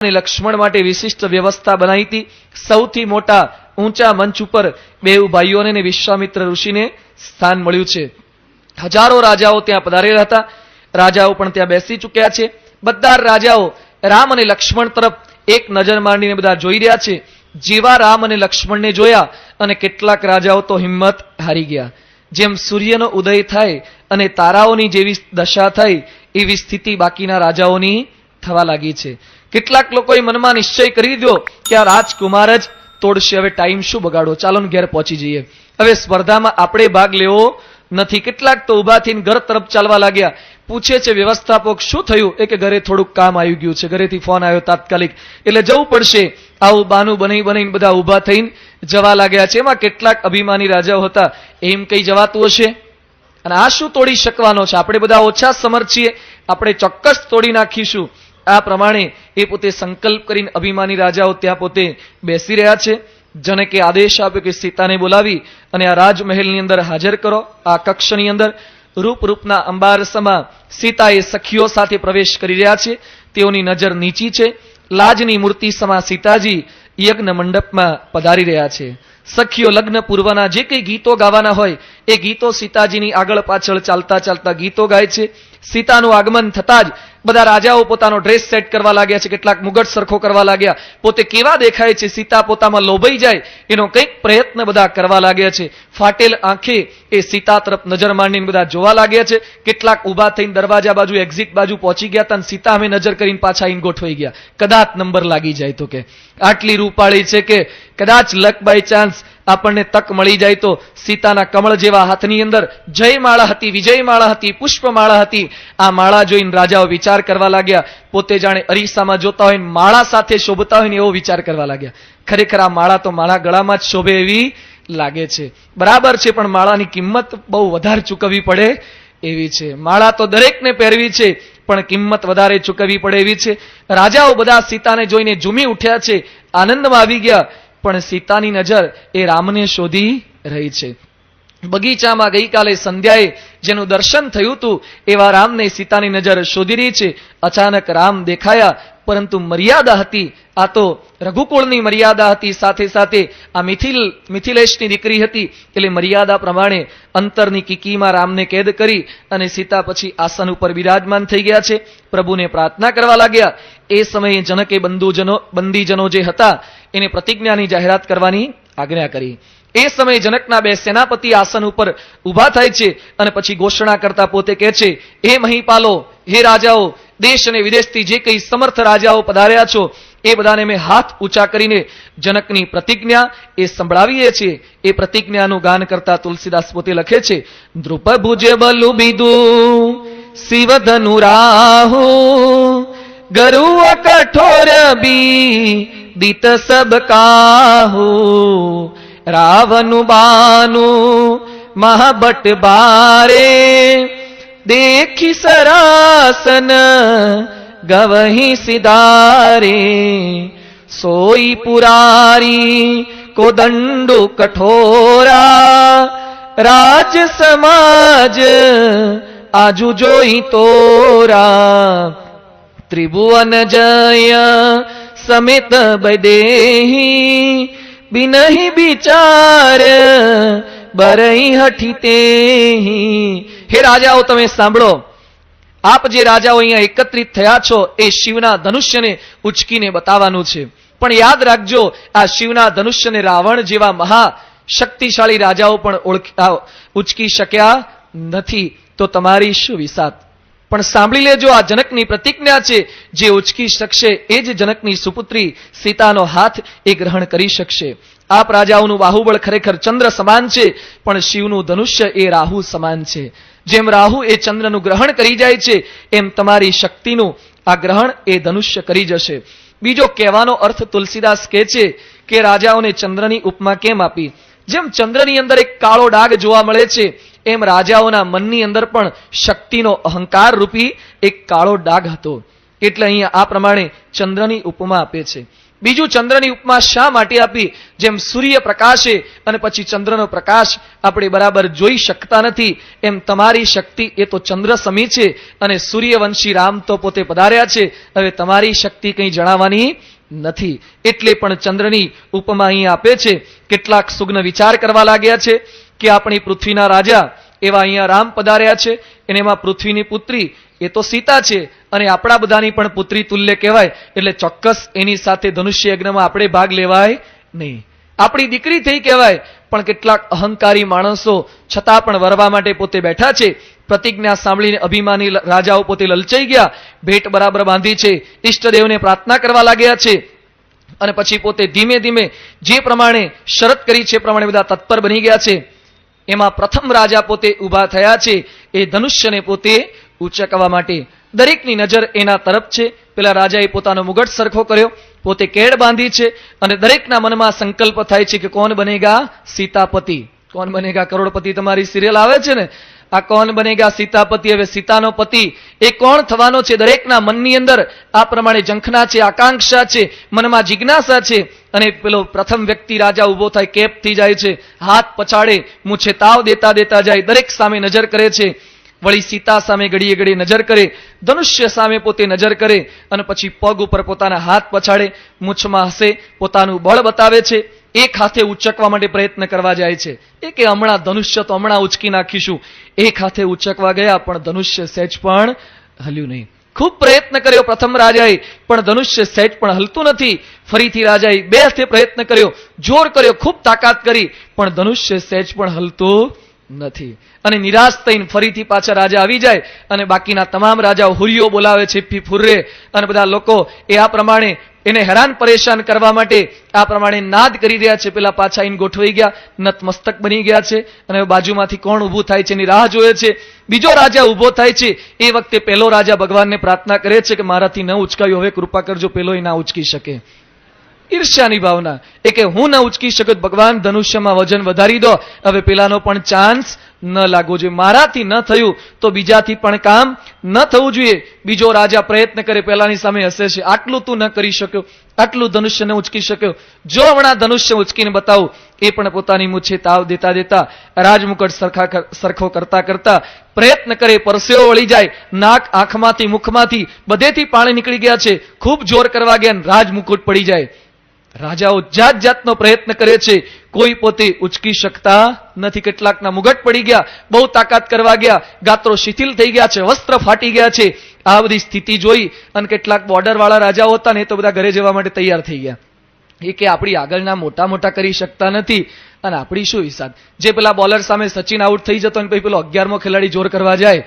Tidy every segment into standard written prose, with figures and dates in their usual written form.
અને લક્ષ્મણ માટે વિશિષ્ટ વ્યવસ્થા બનાવી હતી। સૌથી મોટા ઊંચા મંચ ઉપર બેઉ ભાઈઓને ને વિશ્વામિત્ર ઋષિને સ્થાન મળ્યું છે। હજારો રાજાઓ ત્યાં પધારેલા હતા। રાજાઓ પણ ત્યાં બેસી ચૂક્યા છે। બધા રાજાઓ રામ અને લક્ષ્મણ તરફ એક નજર માંડીને બધા જોઈ રહ્યા છે। જેવા રામ અને લક્ષ્મણને જોયા અને કેટલાક રાજાઓ તો હિંમત હારી ગયા। જેમ સૂર્યનો ઉદય થાય અને તારાઓની જેવી દશા થાય એવી સ્થિતિ બાકીના રાજાઓની થવા લાગી છે। કેટલાક લોકોએ મનમાં નિશ્ચય કરી દીધો કે આ રાજકુમાર જ તોડશે, હવે ટાઈમ શું બગાડો, ચાલો ને ઘેર પહોંચી જઈએ, હવે સ્પર્ધામાં આપણે ભાગ લેવો નથી। કેટલાક તો ઉભા થઈને ઘર તરફ ચાલવા લાગ્યા। પૂછે છે વ્યવસ્થાપક શું થયું? એ કે ઘરે થોડુંક કામ આવી ગયું છે, ઘરેથી ફોન આવ્યો તાત્કાલિક, એટલે જવું પડશે। આવું બાનું બનાવીને બધા ઉભા થઈને જવા લાગ્યા છે। એમાં કેટલાક અભિમાની રાજાઓ હતા, એમ કઈ જવાતું હશે, અને આ શું તોડી શકવાનો છે, આપણે બધા ઓછા સમર્થ છીએ, આપણે ચોક્કસ તોડી નાખીશું। આ પ્રમાણે એ પોતે સંકલ્પ કરીને અભિમાની રાજાઓ ત્યાં પોતે બેસી રહ્યા છે। જનકે આદેશ આપ્યો કે સીતાને બોલાવી અને આ રાજમહેલની અંદર હાજર કરો। આ કક્ષની અંદર રૂપના અંબારસમાં સીતા એ સખીઓ સાથે પ્રવેશ કરી રહ્યા છે। તેઓની નજર નીચી છે। લાજની મૂર્તિ સમા સીતાજી યજ્ઞ મંડપમાં પધારી રહ્યા છે। સખીઓ લગ્ન પૂર્વના જે કંઈ ગીતો ગાવાના હોય એ ગીતો સીતાજીની આગળ પાછળ ચાલતા ચાલતા ગીતો ગાય છે। સીતાનું આગમન થતા જ બધા રાજાઓ પોતાનો ડ્રેસ સેટ કરવા લાગ્યા છે। કેટલાક મુગટ સરખો કરવા લાગ્યા। પોતે કેવા દેખાય છે, સીતા પોતામાં લોભાઈ જાય એનો કંઈક પ્રયત્ન બધા કરવા લાગ્યા છે। ફાટેલ આંખે એ સીતા તરફ નજર માંડીને બધા જોવા લાગ્યા છે। કેટલાક ઊભા થઈને દરવાજા બાજુ એક્ઝિટ બાજુ પહોંચી ગયા હતા અને સીતા અમે નજર કરીને પાછા આઈને ગોઠવાઈ ગયા, કદાચ નંબર લાગી જાય તો, કે આટલી રૂપાળી છે કે કદાચ લક બાય ચાન્સ આપણને તક મળી જાય તો સીતાના કમળ જેવા હાથની અંદર જય માળા હતી, વિજય માળા હતી, પુષ્પ માળા હતી। આ માળા જોઈને રાજાઓ વિચાર કરવા લાગ્યા, પોતે જાણે અરીસામાં જોતા હોય માળા સાથે શોભતા હોય ને એવો વિચાર કરવા લાગ્યા। ખરેખર આ માળા તો માળા ગળામાં જ શોભે એવી લાગે છે, બરાબર છે, પણ માળાની કિંમત બહુ વધારે ચૂકવવી પડે એવી છે। માળા તો દરેકને પહેરવી છે, પણ કિંમત વધારે ચૂકવવી પડે એવી છે। રાજાઓ બધા સીતાને જોઈને ઝૂમી ઉઠ્યા છે, આનંદમાં આવી ગયા, પણ સીતાની નજર એ રામને શોધી રહી છે। બગીચામાં ગઈકાલે સંધ્યાએ જેનું દર્શન થયું હતું એવા રામને સીતાની નજર શોધી રહી છે। અચાનક રામ દેખાયા, પરંતુ મર્યાદા હતી, આ તો રઘુકુળની મર્યાદા હતી, સાથે સાથે આ મિથિલેશની દીકરી હતી, એટલે મર્યાદા પ્રમાણે અંતરની કીકીમાં રામને કેદ કરી અને સીતા પછી આસન ઉપર બિરાજમાન થઈ ગયા છે। પ્રભુને પ્રાર્થના કરવા લાગ્યા। એ સમયે જનકે બંદીજનો જે હતા એને પ્રતિજ્ઞાની જાહેરાત કરવાની આજ્ઞા કરી। એ સમયે જનકના બે સેનાપતિ આસન ઉપર ઉભા થાય છે અને પછી ઘોષણા કરતા પોતે કહે છે, હે મહીપાલો, હે રાજાઓ, દેશ અને વિદેશથી જે કંઈ સમર્થ રાજાઓ પધાર્યા છો એ બધાને મેં હાથ ઊંચા કરીને જનકની પ્રતિજ્ઞા એ સંભળાવીએ છીએ। એ પ્રતિજ્ઞાનું ગાન કરતા તુલસીદાસ પોતે લખે છે, દ્રુપભુજ બલુ બિદુ શિવધનુ રાહુ ગરુવ કઠોર બી દિત સબ કાહુ રાવनु बानु महाबट बारे देखी सरासन गवही सिदारे सोई पुरारी को दंडु कठोरा राज समाज आजू जोई तोरा त्रिभुवन जय समेत बदेही बिनहि विचार बरई हठीते। हे राजाओ, તમે સાંભળો, આપ જે રાજાઓ અહીંયા એકત્રિત થયા છો એ શિવના ધનુષ્યને ઉચકીને બતાવવાનું છે, પણ યાદ રાખજો આ શિવના ધનુષ્યને રાવણ જેવા મહાશક્તિશાળી રાજાઓ પણ ઉચકી શક્યા નથી, તો તમારી શું વિસાત। પણ સાંભળી લેજો, આ જનકની પ્રતિજ્ઞા છે, જે ઉચકી શકશે એ જ જનકની સુપુત્રી સીતાનો હાથ એ ગ્રહણ કરી શકશે। આપ રાજાઓનું બાહુબળ ખરેખર ચંદ્ર સમાન છે, પણ શિવનું ધનુષ્ય એ રાહુ સમાન છે। જેમ રાહુ એ ચંદ્રનું ગ્રહણ કરી જાય છે, એમ તમારી શક્તિનું આ ગ્રહણ એ ધનુષ્ય કરી જશે। બીજો કહેવાનો અર્થ તુલસીદાસ કહે છે કે રાજાઓને ચંદ્રની ઉપમા કેમ આપી? જેમ ચંદ્રની અંદર એક કાળો ડાઘ જોવા મળે છે, એમ રાજાઓના મનની અંદર પણ શક્તિનો અહંકાર રૂપી એક કાળો ડાઘ હતો, એટલે અહીંયા આ પ્રમાણે ચંદ્રની ઉપમા આપે છે। બીજું ચંદ્રની ઉપમા શા માટે આપી? જેમ સૂર્ય પ્રકાશે અને પછી ચંદ્રનો પ્રકાશ આપણે બરાબર જોઈ શકતા નથી, એમ તમારી શક્તિ એ તો ચંદ્ર સમી છે અને સૂર્યવંશી રામ તો પોતે પધાર્યા છે. હવે તમારી શક્તિ કંઈ જણાવવાની નથી. એટલે પણ ચંદ્રની ઉપમા અહીં આપે છે. કેટલાક સુગ્ન વિચાર કરવા લાગ્યા છે કે આપણી પૃથ્વીના રાજા એવા અહીંયા રામ પધાર્યા છે, અને એમાં પૃથ્વીની પુત્રી એ તો સીતા છે અને આપણા બધાની પણ પુત્રી તુલ્ય કહેવાય, એટલે ચોક્કસ એની સાથે ધનુષ્ય યજ્ઞમાં આપણે ભાગ લેવાય નહીં. આપણી દીકરી થઈ કહેવાય, પણ કેટલાક અહંકારી માણસો છતાં પણ વરવા માટે પોતે બેઠા છે. પ્રતિજ્ઞા સાંભળીને અભિમાની રાજાઓ પોતે લલચાઈ ગયા, ભેટ બરાબર બાંધી છે, ઈષ્ટદેવને પ્રાર્થના કરવા લાગ્યા છે અને પછી પોતે ધીમે ધીમે જે પ્રમાણે શરત કરી છે એ પ્રમાણે બધા તત્પર બની ગયા છે. એમાં પ્રથમ રાજા પોતે ઊભા થયા છે એ ધનુષ્યને પોતે ઉંચકવા માટે. દરેકની નજર એના તરફ છે. પેલા રાજાએ પોતાનો મુગટ સરખો કર્યો, પોતે કેડ બાંધી છે અને દરેકના મનમાં સંકલ્પ થાય છે કે કોણ બનેગા સીતાપતિ, કોણ બનેગા કરોડપતિ. તમારી સિરિયલ આવે છે ને, આ કોણ બનેગા સીતાપતિ. હવે સીતાનો પતિ એ કોણ થવાનો છે? દરેકના મનની અંદર આ પ્રમાણે ઝંખના છે, આકાંક્ષા છે, મનમાં જિજ્ઞાસા છે. અને પેલો પ્રથમ વ્યક્તિ રાજા ઉભો થાય, કેપ થઈ જાય છે, હાથ પછાડે, મૂછે તાવ દેતા દેતા જાય, દરેક સામે નજર કરે છે. વળી સીતા સામે ઘડીએ ઘડીએ નજર કરે, ધનુષ્ય સામે પોતે નજર કરે અને પછી પગ ઉપર પોતાના હાથ પછાડે, મૂછમાં હસે, પોતાનું બળ બતાવે છે. એક હાથે ઉચકવા માટે પ્રયત્ન કરવા જાય છે. એ કે હમણાં ધનુષ્ય તો હમણાં ઉચકી નાખીશું. એક હાથે ઉચકવા ગયા પણ ધનુષ્ય સહેજ પણ હલ્યું નહીં. ખૂબ પ્રયત્ન કર્યો પ્રથમ રાજાએ, પણ ધનુષ્ય સહેજ પણ હલતું નથી. ફરીથી રાજાએ બે હાથે પ્રયત્ન કર્યો, જોર કર્યો, ખૂબ તાકાત કરી, પણ ધનુષ્ય સહેજ પણ હલતું નથી. અને નિરાશ થઈને ફરીથી પાછા રાજા આવી જાય અને બાકીના તમામ રાજાઓ હુરિયો બોલાવે છે, ફુર્રે, અને બધા લોકો એ આ પ્રમાણે એને હેરાન પરેશાન કરવા માટે આ પ્રમાણે નાદ કરી રહ્યા છે. પેલા પાછા આઈને ગોઠવાઈ ગયા, નતમસ્તક બની ગયા છે અને બાજુમાંથી કોણ ઊભું થાય છે એની રાહ જોવે છે. બીજો રાજા ઊભો થાય છે. એ વખતે પહેલો રાજા ભગવાનને પ્રાર્થના કરે છે કે મારાથી ન ઉચકાયું, હવે કૃપા કરજો, પેલો એ ના ઉચકી શકે. ઈર્ષ્યાની ભાવના, એ કે હું ન ઉચકી શકું, ભગવાન ધનુષ્યમાં વજન વધારી દો, હવે પેલાનો પણ ચાન્સ ન લાગવો જોઈએ. મારાથી ન થયું તો બીજાથી પણ કામ ન થવું જોઈએ. બીજો રાજા પ્રયત્ન કરે, પેલાની સામે હસે છે, આટલું તું ન કરી શક્યો, આટલું ધનુષ્ય ન ઉચકી શક્યો, જો હમણાં ધનુષ્ય ઉચકીને બતાવું. એ પણ પોતાની મૂછે તાવ દેતા દેતા, રાજમુકટ સરખો કરતા કરતા પ્રયત્ન કરે, પરસેવો વળી જાય, નાક, આંખમાંથી, મુખમાંથી બધેથી પાણી નીકળી ગયા છે. ખૂબ જોર કરવા ગયા, રાજમુકુટ પડી જાય. રાજાઓ જાત જાતનો પ્રયત્ન કરે છે, કોઈ પોતે ઉચકી શકતા નથી. કેટલાકના મુગટ પડી ગયા, બહુ તાકાત કરવા ગયા, ગાત્રો શિથિલ થઈ ગયા છે, વસ્ત્ર ફાટી ગયા છે. આ બધી સ્થિતિ જોઈ અને કેટલાક બોર્ડર વાળા રાજાઓ હતા ને, એ તો બધા ઘરે જવા માટે તૈયાર થઈ ગયા. એ કે આપણી આગળના મોટા મોટા કરી શકતા નથી અને આપણી શું હિસાબ. જે પેલા બોલર સામે સચિન આઉટ થઈ જતો અને પછી પેલો 11મો ખેલાડી જોર કરવા જાય,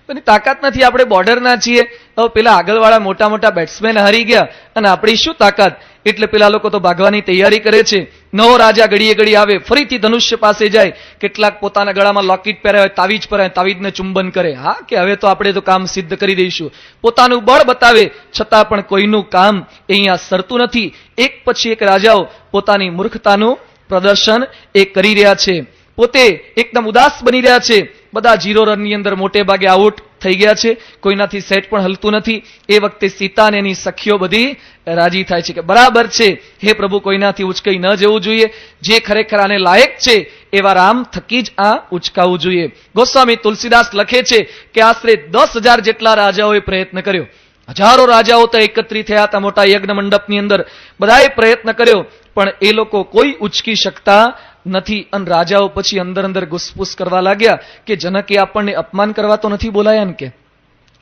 એની તાકાત નથી. આપણે બોર્ડરના છીએ, હવે પેલા આગળવાળા મોટા મોટા બેટ્સમેન હારી ગયા અને આપણી શું તાકાત. એટલે પેલા લોકો તો ભાગવાની તૈયારી કરે છે. નવો રાજા ઘડીએ ઘડી આવે, ફરીથી ધનુષ્ય પાસે જાય. કેટલાક પોતાના ગળામાં લોકેટ પહેરાવે, તાવીજ પહેરાવે, તાવીજને ચુંબન કરે. હા કે હવે તો આપણે તો કામ સિદ્ધ કરી દઈશું. પોતાનું બળ બતાવે, છતાં પણ કોઈનું કામ અહીંયા સરતું નથી. એક પછી એક રાજાઓ પોતાની મૂર્ખતાનું પ્રદર્શન એ કરી રહ્યા છે. પોતે એકદમ ઉદાસ બની રહ્યા છે. બધા 0 રનની અંદર મોટે ભાગે આઉટ થઈ ગયા છે, કોઈનાથી સેટ પણ હલતું નથી. એ વખતે સીતા અને એની સખીઓ બધી રાજી થાય છે કે બરાબર છે, હે પ્રભુ, કોઈનાથી ઉચકાઈ ન જવું જોઈએ. જે ખરેખર આને લાયક છે એવા રામ થકી જ આ ઉચકાવવું જોઈએ. ગોસ્વામી તુલસીદાસ લખે છે કે આશરે 10,000 જેટલા રાજાઓએ પ્રયત્ન કર્યો. હજારો રાજાઓ તો એકત્રિત થયા હતા મોટા યજ્ઞ મંડપની અંદર, બધાએ પ્રયત્ન કર્યો, પણ એ લોકો કોઈ ઉચકી શકતા નથી. અને રાજાઓ પછી અંદર અંદર ઘુસપુસ કરવા લાગ્યા કે જનકે આપણને અપમાન કરવા તો નથી બોલાયા ને, કે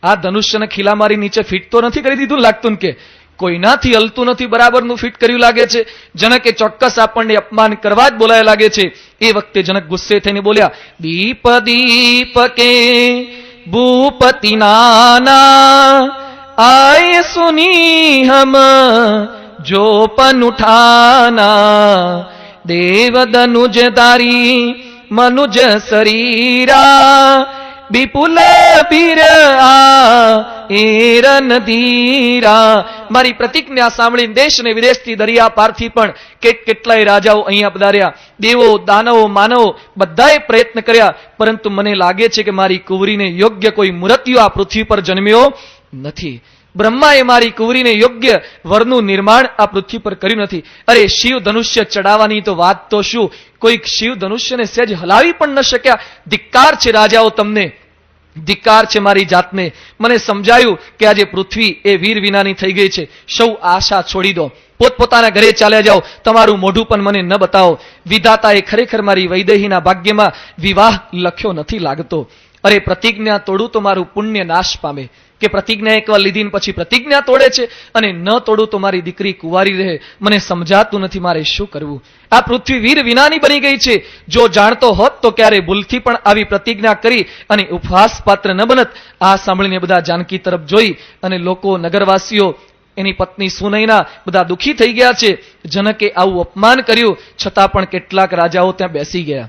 આ ધનુષ્યને ખીલા મારી નીચે ફિટ તો નથી કરી દીધું લાગતું ને, કે કોઈનાથી હલતું નથી, બરાબરનું ફિટ કર્યું લાગે છે. જનકે ચોક્કસ આપણને અપમાન કરવા જ બોલાયા લાગે છે. એ વખતે જનક ગુસ્સે થઈને બોલ્યા, દીપ દીપ કે ભૂપતિ નાના આય સુની હમ જો પન ઉઠાના દેવ દનુજ તારી મનુજ શરીરા વિપુલ બીર આ એરન ધીરા. મારી પ્રતિજ્ઞા સાંભળીને દેશ ને વિદેશથી દરિયા પારથી પણ કેટલાય રાજાઓ અહીંયા પધાર્યા. દેવો, દાનવો, માનવો બધાએ પ્રયત્ન કર્યા, પરંતુ મને લાગે છે કે મારી કુંવરીને યોગ્ય કોઈ મૂર્તિઓ આ પૃથ્વી પર જન્મ્યો નથી. બ્રહ્માએ મારી કુંવરીને યોગ્ય વરનું નિર્માણ આ પૃથ્વી પર કર્યું નથી. અરે શિવ ધનુષ્ય ચડાવવાની તો વાત તો શું, કોઈક શિવ ધનુષ્યને સહેજ હલાવી પણ ન શક્યા. ધિક્કાર છે રાજાઓ તમને, ધિક્કાર છે મારી જાતને. મને સમજાયું કે આજે પૃથ્વી એ વીર વિનાની થઈ ગઈ છે. સૌ આશા છોડી દો, પોતપોતાના ઘરે ચાલ્યા જાઓ, તમારું મોઢું પણ મને ન બતાવો. વિધાતાએ ખરેખર મારી વૈદેહીના ભાગ્યમાં વિવાહ લખ્યો નથી લાગતો. અરે પ્રતિજ્ઞા તોડું તો મારું પુણ્ય નાશ પામે, કે પ્રતિજ્ઞા એકવાર લીધી ને પછી પ્રતિજ્ઞા તોડે છે, અને ન તોડું તો મારી દીકરી કુંવારી રહે. મને સમજાતું નથી મારે શું કરવું. આ પૃથ્વી વીર વિનાની બની ગઈ છે. જો જાણતો હોત તો ક્યારે ભૂલથી પણ આવી પ્રતિજ્ઞા કરી અને ઉપહાસ પાત્ર ન બનત. આ સાંભળીને બધા જાનકી તરફ જોઈ અને લોકો, નગરવાસીઓ, એની પત્ની સુનયના બધા દુઃખી થઈ ગયા છે. જનકે આવું અપમાન કર્યું છતાં પણ કેટલાક રાજાઓ ત્યાં બેસી ગયા.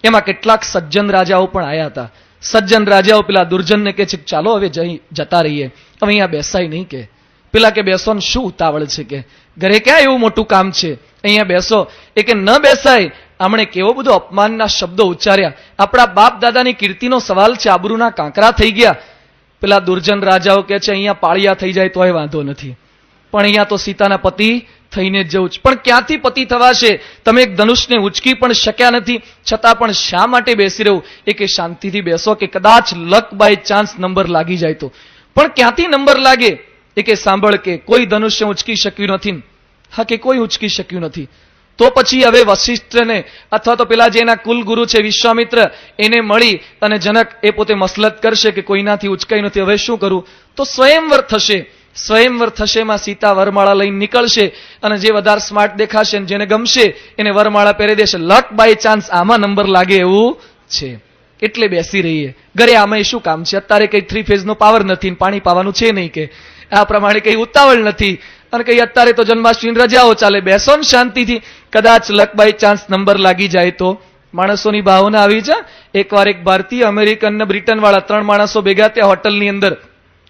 એમાં કેટલાક સજ્જન રાજાઓ પણ આવ્યા હતા. સજ્જન રાજાઓ પેલા દુર્જનને કહે છે ચાલો હવે જતા રહીએ, હવે અહીંયા બેસાય નહીં. કે પેલા કે બેસો ને શું ઉતાવળ છે, કે ઘરે ક્યાં એવું મોટું કામ છે, અહીંયા બેસો. એ કે ન બેસાય. આમણે કેવો બધો અપમાનના શબ્દો ઉચ્ચાર્યા. આપણા બાપ દાદાની કીર્તિનો સવાલ છે, આબરૂના કાંકરા થઈ ગયા. પેલા દુર્જન રાજાઓ કહે છે અહીંયા પાળિયા થઈ જાય તોય વાંધો નથી, પણ અહીંયા તો સીતાના પતિ થઈને જ જવું છે. પણ ક્યાંથી પતિ થવાશે? તમે એક ધનુષને ઉચકી પણ શક્યા નથી, છતાં પણ શા માટે બેસી રહેવું? એ કે શાંતિથી બેસો, કે કદાચ લક બાય ચાન્સ નંબર લાગી જાય તો. પણ ક્યાંથી નંબર લાગે? એ કે સાંભળ, કે કોઈ ધનુષ્ય ઉચકી શક્યું નથી. હા, કે કોઈ ઉચકી શક્યું નથી. તો પછી હવે વશિષ્ઠને અથવા તો પેલા જે એના કુલગુરુ છે વિશ્વામિત્ર, એને મળી અને જનક એ પોતે મસલત કરશે કે કોઈનાથી ઉચકાઈ નથી, હવે શું કરું? તો સ્વયંવર થશે. સ્વયંવર થશે, એમાં સીતા વરમાળા લઈને નીકળશે, અને જે વધારે સ્માર્ટ દેખાશે જેને ગમશે એને વરમાળા પહેરી દેશે. લક બાય ચાન્સ આમાં નંબર લાગે એવું છે, એટલે બેસી રહીએ. ઘરે આમાં શું કામ છે? અત્યારે કઈ 3 ફેઝ નો પાવર નથી, પાણી પાવાનું છે નહીં, કે આ પ્રમાણે કઈ ઉતાવળ નથી, અને કઈ અત્યારે તો જન્માષ્ટમીની રજાઓ ચાલે. બેસો ને શાંતિથી, કદાચ લક બાય ચાન્સ નંબર લાગી જાય તો. માણસોની ભાવના આવી છે. એકવાર એક ભારતીય, અમેરિકન ને બ્રિટન વાળા 3 માણસો ભેગા થયા હોટલની અંદર.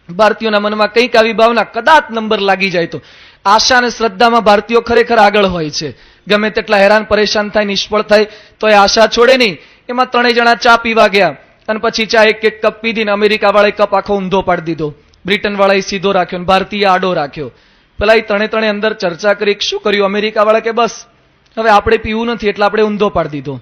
ભારતીયોના મનમાં કંઈક આવી ભાવના, કદાચ નંબર લાગી જાય તો. આશા અને શ્રદ્ધામાં ભારતીયો ખરેખર આગળ હોય છે. ગમે તેટલા હેરાન પરેશાન થાય, નિષ્ફળ થાય તો એ આશા છોડે નહીં. એમાં 3 જણા ચા પીવા ગયા, અને પછી ચા એક કપ પીધી ને અમેરિકા વાળાએ કપ આખો ઊંધો પાડી દીધો, બ્રિટન વાળાએ સીધો રાખ્યો, ને ભારતીય આડો રાખ્યો. પેલા એ 3 અંદર ચર્ચા કરી, શું કર્યું? અમેરિકા વાળા કે બસ હવે આપણે પીવું નથી એટલે આપણે ઊંધો પાડી દીધો.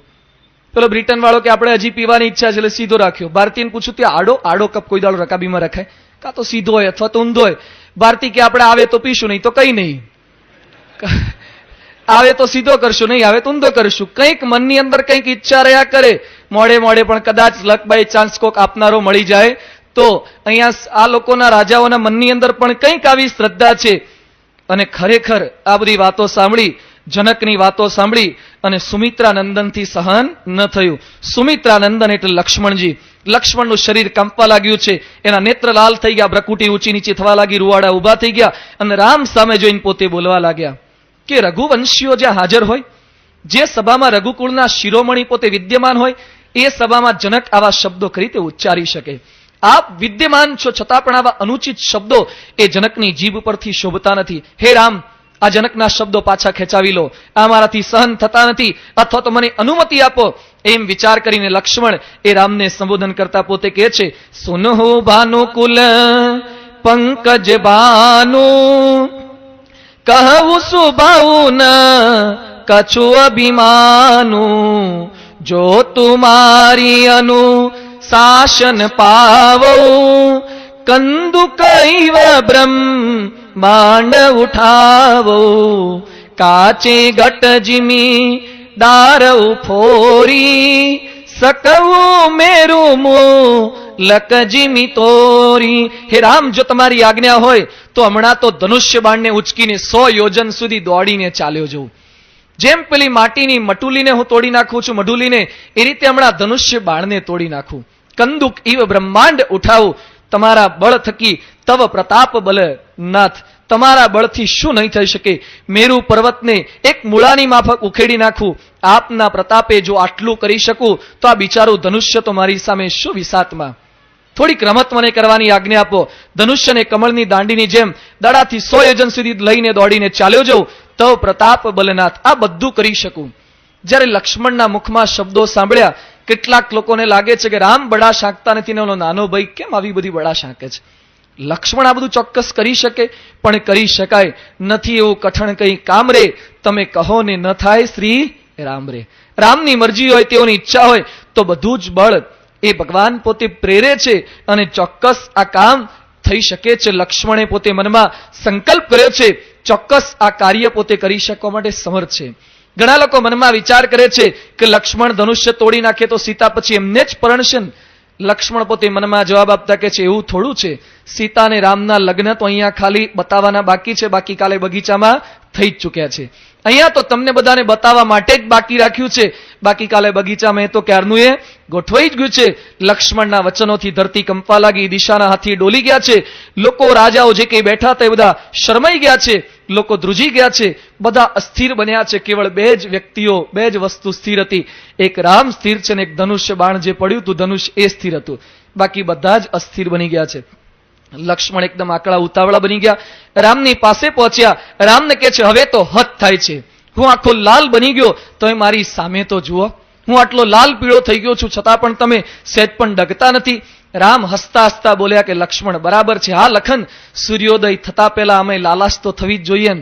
પેલો બ્રિટન વાળો કે આપણે હજી પીવાની ઈચ્છા છે એટલે સીધો રાખ્યો. ભારતીયને પૂછ્યું ત્યાં આડો કપ કોઈ દાડો રકાબીમાં રખાય? કાં તો સીધો હોય અથવા તો ઊંધો હોય. ભારતી કે આપણે આવે તો પીશું, નહીં તો કઈ નહીં. આવે તો સીધો કરશું, નહીં આવે તો ઊંધો કરશું. કંઈક મનની અંદર કંઈક ઈચ્છા રહ્યા કરે. મોડે મોડે પણ કદાચ લક બાય ચાન્સ કોક આપનારો મળી જાય તો. અહીંયા આ લોકોના રાજાઓના મનની અંદર પણ કંઈક આવી શ્રદ્ધા છે. અને ખરેખર આ બધી વાતો સાંભળી, જનકની વાતો સાંભળી અને સુમિત્રાનંદનથી સહન ન થયું. સુમિત્રાનંદન એટલે લક્ષ્મણજી. લક્ષ્મણનું શરીર કંપવા લાગ્યું છે, એના નેત્ર લાલ થઈ ગયા, ભ્રકુટી ઊંચી નીચે થવા લાગી, રૂવાડા ઉભા થઈ ગયા, અને રામ સામે જોઈને પોતે બોલવા લાગ્યા કે રઘુવંશીઓ જ્યાં હાજર હોય, જે સભામાં રઘુકુળના શિરોમણી પોતે વિદ્યમાન હોય, એ સભામાં જનક આવા શબ્દો કરી તે ઉચ્ચારી શકે. આપ વિદ્યમાન છો છતાં પણ આવા અનુચિત શબ્દો એ જનકની જીભ પરથી શોભતા નથી. હે રામ, આ જનકના શબ્દો પાછા ખેંચાવી લો, આ મારાથી સહન થતા નથી, અથવા તો મને અનુમતિ આપો. એમ વિચાર કરીને લક્ષ્મણ એ રામને સંબોધન કરતા પોતે કહે છે, સુનહુ ભાનુકુલ પંકજ ભાનુ, કહું સુભાઉન કછુ અભિમાનુ, જો તુમારી અનુ શાસન પાવો, કંદુક ઇવ બ્રહ્મ માંડ ઉઠાવો, કાચે ઘટ જીમી દારવ ફોરી, સકવું મેરું મો લક જીમી તોરી. હે રામ, જો તમારી આજ્ઞા હોય તો હમણાં તો ધનુષ્ય બાણને ઉચકીને 100 યોજન સુધી દોડીને ચાલ્યો જવું. જેમ પેલી માટીની મટુલીને હું તોડી નાખું છું, મઢુલીને, એ રીતે હમણાં ધનુષ્ય બાણને તોડી નાખું. કંદુક ઇવ બ્રહ્માંડ ઉઠાવું, તમારા બળ થકી તવ પ્રતાપ બલ નાથ, તમારા બળથી શું નહીં થઈ શકે. મેરુ પર્વતને એક મૂળાની માફક ઉખેડી નાખું. આપના પ્રતાપે જો આટલું કરી શકું તો આ બિચારું ધનુષ્ય તો મારી સામે શું વિસાતમાં. થોડીક રમત મને કરવાની આજ્ઞા આપો. ધનુષ્યને કમળની દાંડીની જેમ દડાથી 100 યોજન સુધી લઈને દોડીને ચાલ્યો જવું. તવ પ્રતાપ બલનાથ, આ બધું કરી શકું. જ્યારે લક્ષ્મણના મુખમાં શબ્દો સાંભળ્યા, કેટલાક લોકોને લાગે છે કે રામ બડા શાંકતા નથી ને ઓલો નાનો ભાઈ કેમ આવી બધી બડા શાંકે છે. લક્ષ્મણ આ બધું ચોક્કસ કરી શકે, પણ કરી શકાય નથી એવું કઠણ કઈ કામ રે, તમે કહો ને ન થાય શ્રી રામ રે. રામની મરજી હોય, તેઓની ઈચ્છા હોય તો બધું જ બળ એ ભગવાન પોતે પ્રેરે છે અને ચોક્કસ આ કામ થઈ શકે છે. લક્ષ્મણે પોતે મનમાં સંકલ્પ કર્યો છે, ચોક્કસ આ કાર્ય પોતે કરી શકવા માટે સમર્થ છે. ઘણા લોકો મનમાં વિચાર કરે છે કે લક્ષ્મણ ધનુષ્ય તોડી નાખે તો સીતા પછી એમને જ પરણશે. લક્ષ્મણ પોતે મનમાં જવાબ આપતા કે છે એવું થોડું છે, સીતા અને રામના લગ્ન તો અહીંયા ખાલી બતાવવાના બાકી છે, બાકી કાલે બગીચામાં થઈ જ ચૂક્યા છે. અહીંયા તો તમને બધાને બતાવવા માટે જ બાકી રાખ્યું છે, બાકી કાલે બગીચામાં તો ક્યારનું એ ગોઠવાઈ જ ગયું છે. લક્ષ્મણના વચનોથી ધરતી કંપવા લાગી, દિશાના હાથી ડોલી ગયા છે, લોકો રાજાઓ જે કંઈ બેઠા હતા એ બધા શરમાઈ ગયા છે, લોકો ધ્રુજી ગયા છે, બધા અસ્થિર બન્યા છે. કેવળ બે જ વ્યક્તિઓ, બે જ વસ્તુ સ્થિર હતી, એક રામ સ્થિર છે ને એક ધનુષ્ય બાણ જે પડ્યું હતું ધનુષ એ સ્થિર હતું, બાકી બધા જ અસ્થિર બની ગયા છે. લક્ષ્મણ એકદમ આકડા ઉતાવળા બની ગયા, રામની પાસે પહોંચ્યા. રામને કહે છે હવે તો હદ થાય છે, હું આખો લાલ બની ગયો તો મારી સામે તો જુઓ, હું આટલો લાલ પીળો થઈ ગયો છું છતાં પણ તમે સહેજ પણ ડગતા નથી. રામ હસતા હસતા બોલ્યા કે લક્ષ્મણ બરાબર છે, હા લખન, સૂર્યોદય થતા પહેલા અમે લાલાશ તો થવી જ જોઈએ.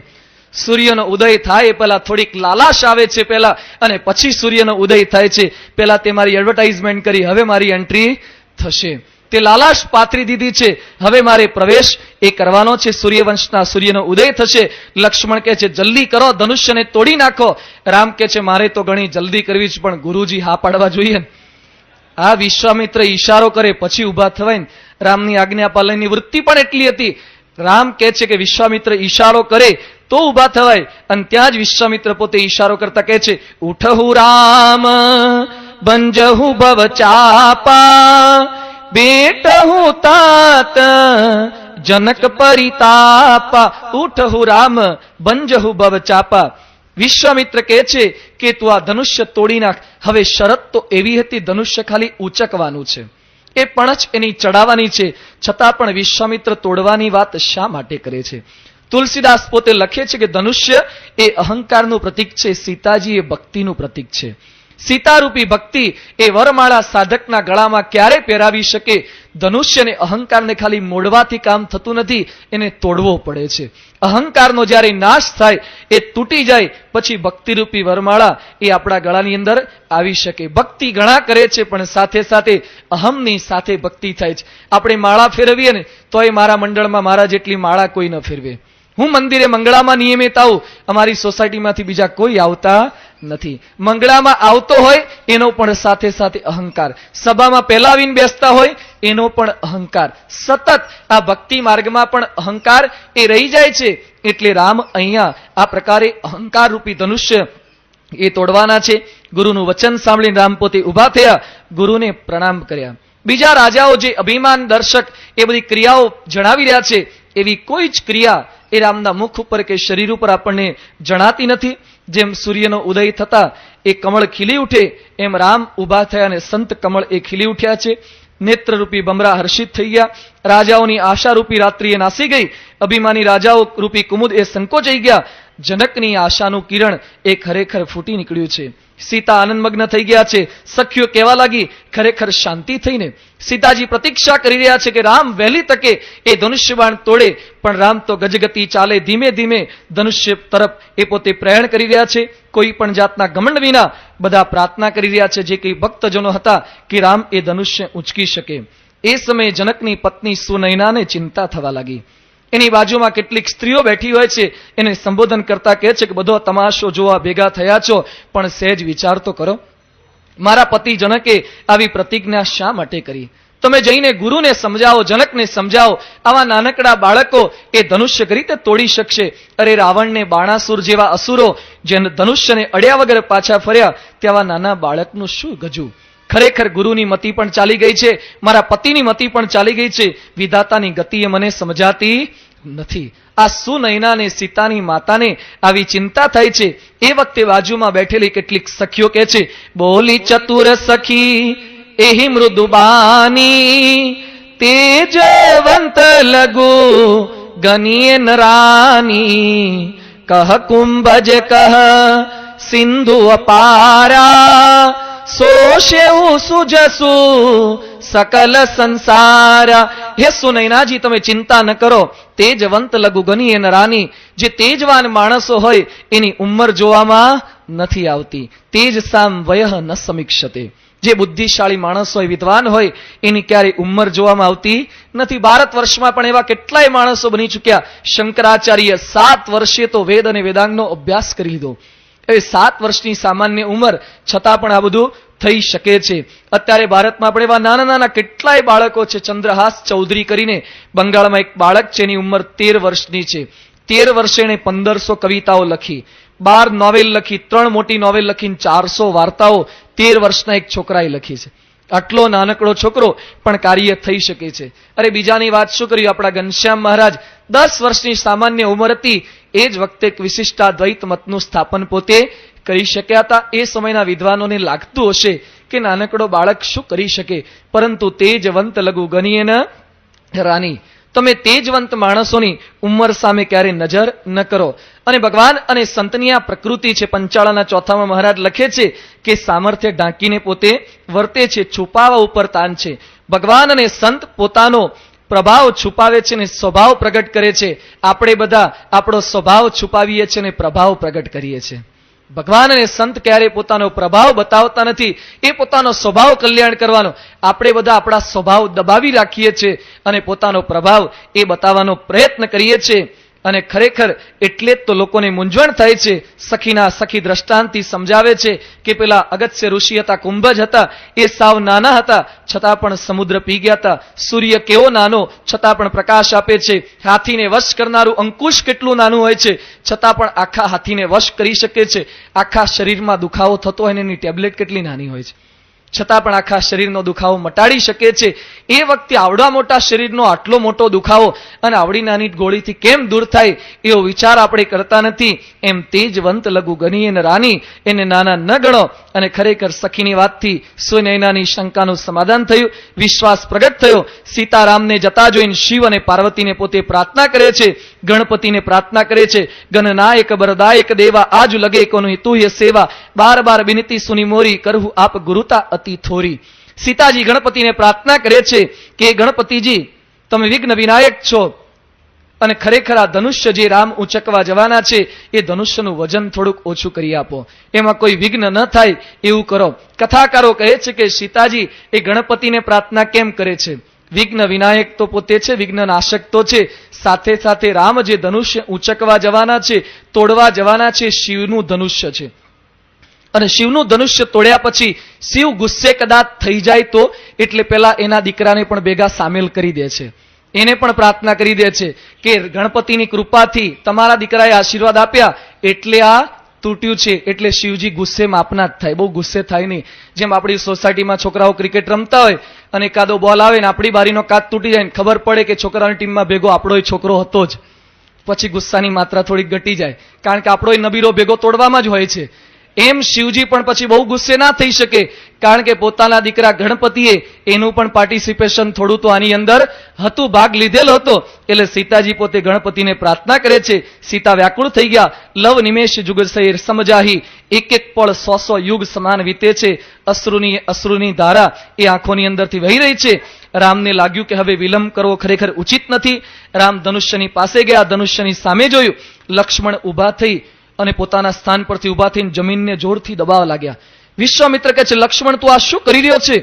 સૂર્યનો ઉદય થાય એ પહેલા થોડીક લાલાશ આવે છે પહેલા, અને પછી સૂર્યનો ઉદય થાય છે. પહેલા તે મારી એડવર્ટાઇઝમેન્ટ કરી, હવે મારી એન્ટ્રી થશે. તે લાલાશ પાથરી દીધી છે, હવે મારે પ્રવેશ એ કરવાનો છે, સૂર્યવંશના સૂર્યનો ઉદય થશે. લક્ષ્મણ કહે છે જલ્દી કરો, ધનુષ્યને તોડી નાખો. રામ કહે છે મારે તો ઘણી જલ્દી કરવી છે, પણ ગુરુજી હા પાડવા જોઈએ. આ વિશ્વામિત્ર ઈશારો કરે પછી ઉભા થવાય ને. રામની આજ્ઞા પાલનની વૃત્તિ પણ એટલી હતી. રામ કહે છે કે વિશ્વામિત્ર ઈશારો કરે તો ઉભા થવાય, અને ત્યાં જ વિશ્વામિત્ર પોતે ઈશારો કરતા કહે છે ઉઠહુ રામ બંજહુ ભવ ચાપા, બેટહુ તાત જનક પરિતાપા. ઉઠહુ રામ બંજહુ ભવ ચાપા. વિશ્વામિત્ર કહે છે કે તું આ ધનુષ્ય તોડી નાખ. હવે શરત તો એવી હતી, ધનુષ્ય ખાલી ઉચકવાનું છે, એ પણ જ એની ચડાવવાની છે, છતાં પણ વિશ્વામિત્ર તોડવાની વાત શા માટે કરે છે? તુલસીદાસ પોતે લખે છે કે ધનુષ્ય એ અહંકારનું પ્રતીક છે, સીતાજી એ ભક્તિનું પ્રતીક છે. સીતારૂપી ભક્તિ એ વરમાળા સાધકના ગળામાં ક્યારે પહેરાવી શકે? ધનુષ્યને અહંકારને ખાલી મોડવાથી કામ થતું નથી, એને તોડવો પડે છે. અહંકારનો જ્યારે નાશ થાય, એ તૂટી જાય, પછી ભક્તિરૂપી વરમાળા એ આપણા ગળાની અંદર આવી શકે. ભક્તિ ઘણા કરે છે, પણ સાથે સાથે અહમની સાથે ભક્તિ થાય છે. આપણે માળા ફેરવીએ ને તો એ મારા મંડળમાં મારા જેટલી માળા કોઈ ન ફેરવે. હું મંદિરે મંગળામાં નિયમિત આવું, અમારી સોસાયટીમાંથી બીજા કોઈ આવતા નથી. મંગળામાં આવતો હોય એનો પણ સાથે સાથે અહંકાર, સભામાં પહેલા આવીને બેસતા હોય એનો પણ અહંકાર, સતત આ ભક્તિ માર્ગમાં પણ અહંકાર એ રહી જાય છે. એટલે રામ અહીંયા આ પ્રકારે અહંકાર રૂપી ધનુષ્ય એ તોડવાના છે. ગુરુનું વચન સાંભળીને રામ પોતે ઉભા થયા, ગુરુને પ્રણામ કર્યા. બીજા રાજાઓ જે અભિમાન દર્શક એ બધી ક્રિયાઓ જણાવી રહ્યા છે, એવી કોઈ જ ક્રિયા એ રામના મુખ ઉપર કે શરીર ઉપર આપણને જણાતી નથી. જેમ સૂર્યનો ઉદય થતા એ કમળ ખીલી ઉઠે, એમ રામ ઉભા થયા અને સંત કમળ એ ખીલી ઉઠ્યા છે. નેત્રરૂપી બમરા હર્ષિત થઈ ગયા. રાજાઓની આશારૂપી રાત્રિ એ નાસી ગઈ. અભિમાની રાજાઓ રૂપી કુમુદ એ સંકોચાઈ ગયા. જનકની આશાનું કિરણ એ ખરેખર ફૂટી નીકળ્યું છે. સીતા આનંદમગ્ન થઈ ગયા છે. સખીઓ કહેવા લાગી ખરેખર શાંતિ થઈને. સીતાજી પ્રતીક્ષા કરી રહ્યા છે કે રામ વહેલી તકે એ ધનુષ્યબાણ તોડે, પણ રામ તો ગજગતિ ચાલે, ધીમે ધીમે ધનુષ્ય તરફ એ પોતે પ્રયાણ કરી રહ્યા છે. કોઈ પણ જાતના ઘમંડ વિના બધા પ્રાર્થના કરી રહ્યા છે, જે કઈ ભક્તજનો હતા, કે રામ એ ધનુષ્ય ઉંચકી શકે. એ સમયે જનકની પત્ની સુનયનાને ચિંતા થવા લાગી. એની બાજુમાં કેટલીક સ્ત્રીઓ બેઠી હોય છે, એને સંબોધન કરતા કહે છે કે બધો તમાશો જોવા ભેગા થયા છો, પણ સહેજ વિચાર તો કરો, મારા પતિ જનકે આવી પ્રતિજ્ઞા શા માટે કરી? તમે જઈને ગુરુને સમજાવો, જનકને સમજાવો. આવા નાનકડા બાળકો એ ધનુષ્ય કરી રીતે તોડી શકશે? અરે રાવણને, બાણાસુર જેવા અસુરો જે ધનુષ્યને અડ્યા વગર પાછા ફર્યા, તેવા નાના બાળકનું શું ગજુ? ખરેખર ગુરુની મતિ પણ ચાલી ગઈ છે, મારા પતિની મતિ પણ ચાલી ગઈ છે. વિધાતાની ગતિ એ મને સમજાતી નથી. આ સુનયના ને સીતાની માતાને આવી ચિંતા થાય છે. એ વખતે બાજુમાં બેઠેલી કેટલીક સખીઓ કહે છે, બોલી ચતુર સખી એહી મૃદુબાની, તેજવંત લઘુ ગનીય નરાની, કહ કુંભજ કહ સિંધુ અપારા, સોશેઉ સુજસુ सकल संसार। हे सुनैनाजी તમે ચિંતા ન કરો, તેજવંત લઘુ ગણી એન રાની, જે તેજવાન માણસો હોય એની ઉંમર જોવામાં નથી આવતી. તેજ સામ વયઃ ન સમીક્ષતે, જે બુદ્ધિશાળી માણસ હોય, વિદ્વાન હોય, એની ક્યારેય ઉંમર જોવામાં આવતી નથી. ભારત વર્ષમાં પણ એવા કેટલાય માણસો બની ચૂક્યા. શંકરાચાર્ય 7 વર્ષે તો વેદ અને વેદાંગનો અભ્યાસ કરી લીધો. એ 7 વર્ષની સામાન્ય ઉંમર છતાં પણ આ બધું થઈ શકે છે. અત્યારે ભારતમાં પણ એવા નાના નાના કેટલાય બાળકો છે. ચંદ્રહાસ ચૌધરી કરીને બંગાળમાં એક બાળક છે, એની ઉંમર 13 વર્ષની છે. 13 વર્ષે એણે 1500 કવિતાઓ લખી, 12 નોવેલ લખી, 3 મોટી નોવેલ લખીને 400 વાર્તાઓ 13 વર્ષના એક છોકરાએ લખી છે. આટલો નાનકડો છોકરો પણ કાર્ય થઈ શકે છે. અરે બીજાની વાત શું કરી, આપણા ઘનશ્યામ મહારાજ 10 વર્ષની સામાન્ય ઉંમર હતી, એ જ વખતે એક વિશિષ્ટાદ્વૈત મતનું સ્થાપન પોતે કરી શક્યા હતા. એ સમયના વિદ્વાનોને લાગતું હશે કે નાનકડો બાળક શું કરી શકે, પરંતુ તેજવંત લઘુ ગણીએ ન રાની. તમે તેજવંત માણસોની ઉંમર સામે ક્યારે નજર ન કરો. અને ભગવાન અને સંતની આ પ્રકૃતિ છે. પંચાળાના 4માં મહારાજ લખે છે કે સામર્થ્ય ઢાંકીને પોતે વર્તે છે, છુપાવા ઉપર તાન છે. ભગવાન અને સંત પોતાનો પ્રભાવ છુપાવે છે ને સ્વભાવ પ્રગટ કરે છે. આપણે બધા આપણો સ્વભાવ છુપાવીએ છીએ અને પ્રભાવ પ્રગટ કરીએ છીએ. ભગવાન અને સંત ક્યારે પોતાનો પ્રભાવ બતાવતા નથી. એ પોતાનો સ્વભાવ કલ્યાણ કરવાનો. આપણે બધા આપણા સ્વભાવ દબાવી રાખીએ છીએ અને પોતાનો પ્રભાવ એ બતાવવાનો પ્રયત્ન કરીએ છીએ. અને ખરેખર એટલે જ તો લોકોને મૂંઝવણ થાય છે. સખી દ્રષ્ટાંતથી સમજાવે છે કે પેલા અગત્ય ઋષિ હતા, કુંભજ હતા, એ સાવ નાના હતા છતાં પણ સમુદ્ર પી ગયા હતા. સૂર્ય કેવો નાનો છતાં પણ પ્રકાશ આપે છે. હાથીને વશ કરનારું અંકુશ કેટલું નાનું હોય છે છતાં પણ આખા હાથીને વશ કરી શકે છે. આખા શરીરમાં દુખાવો થતો હોય એની ટેબ્લેટ કેટલી નાની હોય છે છતાં પણ આખા શરીરનો દુખાવો મટાડી શકે છે. એ વખતે આવડા મોટા શરીરનો આટલો મોટો દુખાવો અને આવડી નાની ગોળીથી કેમ દૂર થાય એવો વિચાર આપણે કરતા નથી. એમ તેજવંત લઘુ ગણી અને રાની, એને નાના ન ગણો. અને ખરેખર સખીની વાતથી સુનૈનાની શંકાનું સમાધાન થયું, વિશ્વાસ પ્રગટ થયો. સીતારામને જતા જોઈને શિવ અને પાર્વતીને પોતે પ્રાર્થના કરે છે, ગણપતિને પ્રાર્થના કરે છે. ગણનાયક બરદાયક દેવા આજુ લગે કોનું તું સેવા, બાર બાર બિનતી સુની મોરી કરવું આપ ગુરુતા અતિ થોરી. સીતાજી ગણપતિને પ્રાર્થના કરે છે કે ગણપતિજી તમે વિઘ્ન વિનાયક છો અને ખરેખર આ ધનુષ્ય જે રામ ઉંચકવા જવાના છે એ ધનુષ્યનું વજન થોડુંક ઓછું કરી આપો, એમાં કોઈ વિઘ્ન ન થાય એવું કરો. કથાકારો કહે છે કે સીતાજી એ ગણપતિને પ્રાર્થના કેમ કરે છે? વિઘ્ન વિનાયક તો પોતે છે, વિઘ્ન નાશક તો છે, સાથે સાથે રામ જે ધનુષ્ય ઉંચકવા જવાના છે, તોડવા જવાના છે, શિવનું ધનુષ્ય છે. અને શિવનું ધનુષ્ય તોડ્યા પછી શિવ ગુસ્સે કદાચ થઈ જાય તો, એટલે પેલા એના દીકરાને પણ ભેગા સામેલ કરી દે છે. એને પણ પ્રાર્થના કરી દે છે કે ગણપતિની કૃપાથી તમારા દીકરાએ આશીર્વાદ આપ્યા એટલે આ તૂટ્યું છે. એટલે શિવજી ગુસ્સે માપના જ થાય, બહુ ગુસ્સે થાય નહીં. જેમ આપણી સોસાયટીમાં છોકરાઓ ક્રિકેટ રમતા હોય અને એકાદો બોલ આવે ને આપણી બારીનો કાચ તૂટી જાય ને ખબર પડે કે છોકરાની ટીમમાં ભેગો આપણો છોકરો હતો જ, પછી ગુસ્સાની માત્રા થોડીક ઘટી જાય, કારણ કે આપણો નબીરો ભેગો તોડવામાં જ હોય છે. એમ શિવજી પણ પછી બહુ ગુસ્સે ના થઈ શકે, કારણ કે પોતાના દીકરા ગણપતિએ એનું પણ પાર્ટિસિપેશન થોડું તો આની અંદર હતું, ભાગ લીધેલો હતો. એટલે સીતાજી પોતે ગણપતિને પ્રાર્થના કરે છે. સીતા વ્યાકુળ થઈ ગયા. લવ નિમેષ જુગ શૈર સમજાહી, એક એક પળ 100 યુગ સમાન વીતે છે. અશ્રુની ધારા એ આંખોની અંદરથી વહી રહી છે. રામને લાગ્યું કે હવે વિલંબ કરવો ખરેખર ઉચિત નથી. રામ ધનુષ્યની પાસે ગયા, ધનુષ્યની સામે જોયું. લક્ષ્મણ ઊભા થઈ અને પોતાના સ્થાન પરથી ઊભા થઈને જમીનને જોરથી દબાવવા લાગ્યા. વિશ્વામિત્ર કહે છે, લક્ષ્મણ તું આ શું કરી રહ્યો છે?